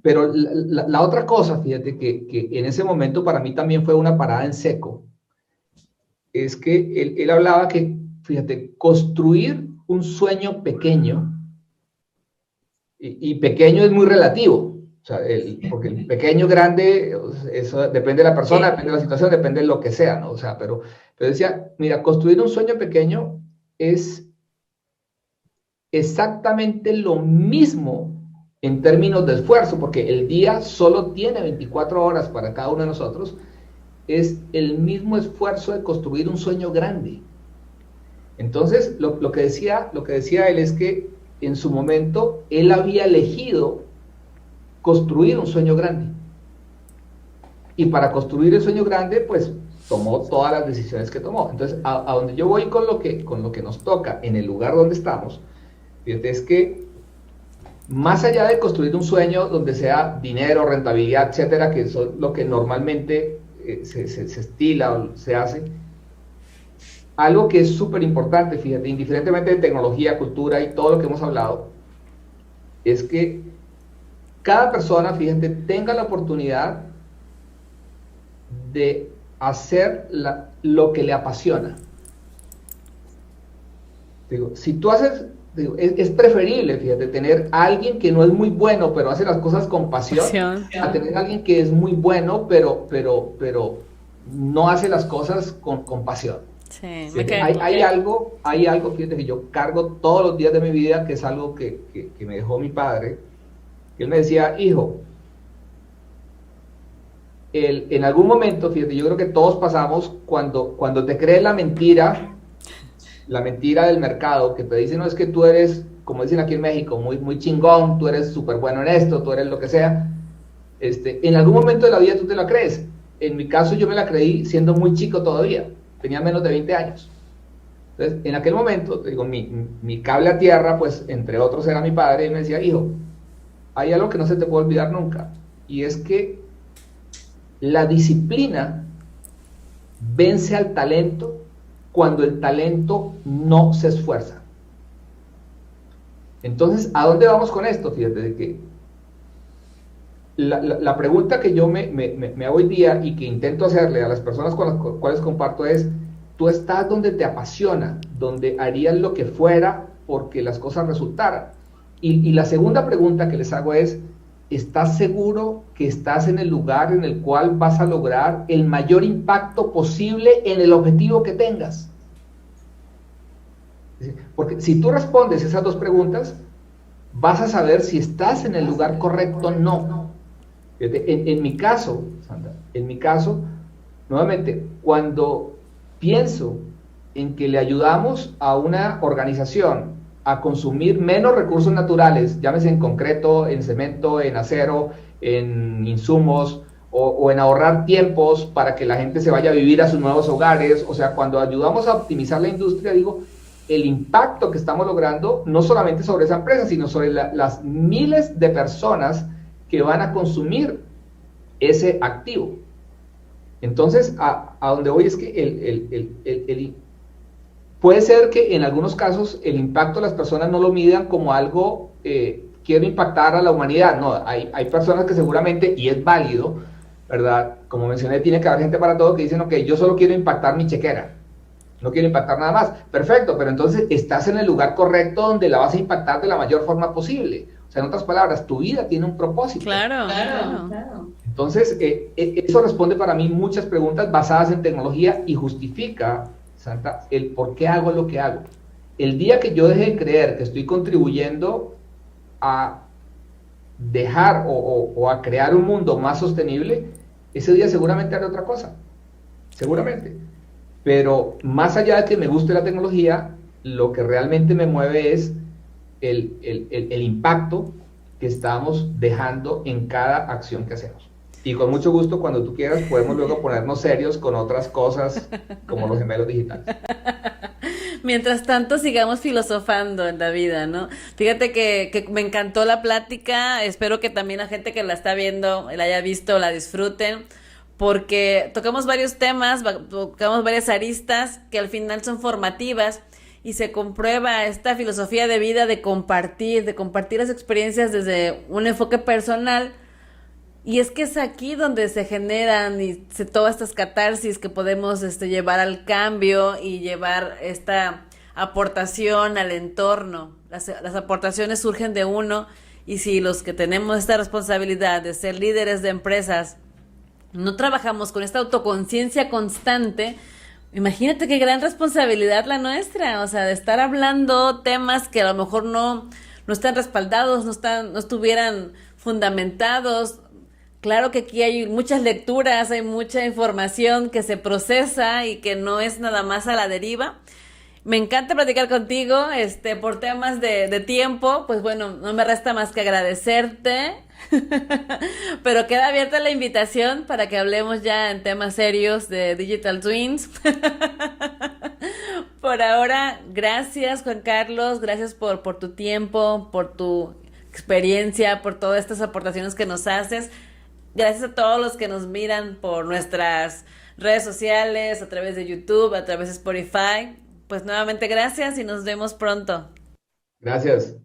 Pero la otra cosa, fíjate, que en ese momento para mí también fue una parada en seco, es que él hablaba que, fíjate, construir un sueño pequeño, y pequeño es muy relativo. O sea, porque el pequeño, grande, eso depende de la persona, depende de la situación, depende de lo que sea, ¿no? O sea, pero decía, mira, construir un sueño pequeño es exactamente lo mismo en términos de esfuerzo, porque el día solo tiene 24 horas para cada uno de nosotros, es el mismo esfuerzo de construir un sueño grande. Entonces, lo que decía él es que en su momento él había elegido construir un sueño grande. Y para construir el sueño grande, pues tomó todas las decisiones que tomó. Entonces, a donde yo voy con lo que nos toca en el lugar donde estamos, fíjate, es que más allá de construir un sueño donde sea dinero, rentabilidad, etcétera, que eso es lo que normalmente se estila o se hace, algo que es súper importante, fíjate, indiferentemente de tecnología, cultura y todo lo que hemos hablado, es que cada persona, fíjate, tenga la oportunidad de hacer lo que le apasiona. Digo, si tú haces, es preferible, fíjate, tener a alguien que no es muy bueno, pero hace las cosas con pasión, a tener a alguien que es muy bueno, pero no hace las cosas con pasión. Sí, hay algo, fíjate, que yo cargo todos los días de mi vida, que es algo que me dejó mi padre, que él me decía, hijo, en algún momento, fíjate, yo creo que todos pasamos cuando te crees la mentira del mercado, que te dicen, no, es que tú eres, como dicen aquí en México, muy, muy chingón, tú eres súper bueno en esto, tú eres lo que sea. En algún momento de la vida tú te la crees. En mi caso yo me la creí siendo muy chico todavía, tenía menos de 20 años. Entonces, en aquel momento, te digo, mi cable a tierra, pues, entre otros, era mi padre, y me decía, hijo, hay algo que no se te puede olvidar nunca, y es que la disciplina vence al talento cuando el talento no se esfuerza. Entonces, ¿a dónde vamos con esto? Fíjate, de que la pregunta que yo me hago hoy día y que intento hacerle a las personas con las cuales comparto es, tú estás donde te apasiona, donde harías lo que fuera porque las cosas resultaran. Y la segunda pregunta que les hago es, ¿estás seguro que estás en el lugar en el cual vas a lograr el mayor impacto posible en el objetivo que tengas? Porque si tú respondes esas dos preguntas, vas a saber si estás en el lugar correcto o no. En mi caso, Sandra, nuevamente, cuando pienso en que le ayudamos a una organización a consumir menos recursos naturales, llámese en concreto, en cemento, en acero, en insumos, o en ahorrar tiempos para que la gente se vaya a vivir a sus nuevos hogares, o sea, cuando ayudamos a optimizar la industria, digo, el impacto que estamos logrando, no solamente sobre esa empresa, sino sobre las miles de personas que van a consumir ese activo. Entonces, a donde voy es que puede ser que en algunos casos el impacto de las personas no lo midan como algo, quiero impactar a la humanidad. No, hay personas que seguramente, y es válido, ¿verdad? Como mencioné, tiene que haber gente para todo que dicen, ok, yo solo quiero impactar mi chequera, no quiero impactar nada más. Perfecto, pero entonces estás en el lugar correcto donde la vas a impactar de la mayor forma posible. O sea, en otras palabras, tu vida tiene un propósito. Claro. Entonces, eso responde para mí muchas preguntas basadas en tecnología y justifica, Santa, el por qué hago lo que hago. El día que yo deje de creer que estoy contribuyendo a dejar o a crear un mundo más sostenible, ese día seguramente haré otra cosa. Seguramente. Pero más allá de que me guste la tecnología, lo que realmente me mueve es el impacto que estamos dejando en cada acción que hacemos. Y con mucho gusto, cuando tú quieras, podemos luego ponernos serios con otras cosas como los gemelos digitales. Mientras tanto, sigamos filosofando en la vida, ¿no? Fíjate que me encantó la plática. Espero que también la gente que la está viendo, la haya visto, la disfruten, porque tocamos varios temas, tocamos varias aristas que al final son formativas y se comprueba esta filosofía de vida de compartir las experiencias desde un enfoque personal. Y es que es aquí donde se generan todas estas catarsis que podemos llevar al cambio y llevar esta aportación al entorno. Las aportaciones surgen de uno, y si los que tenemos esta responsabilidad de ser líderes de empresas no trabajamos con esta autoconciencia constante, imagínate qué gran responsabilidad la nuestra, o sea, de estar hablando temas que a lo mejor no están respaldados, no estuvieran fundamentados. Claro que aquí hay muchas lecturas, hay mucha información que se procesa y que no es nada más a la deriva. Me encanta platicar contigo, por temas de tiempo, pues bueno, no me resta más que agradecerte, pero queda abierta la invitación para que hablemos ya en temas serios de Digital Twins. Por ahora, gracias Juan Carlos, gracias por tu tiempo, por tu experiencia, por todas estas aportaciones que nos haces. Gracias a todos los que nos miran por nuestras redes sociales, a través de YouTube, a través de Spotify. Pues nuevamente gracias y nos vemos pronto. Gracias.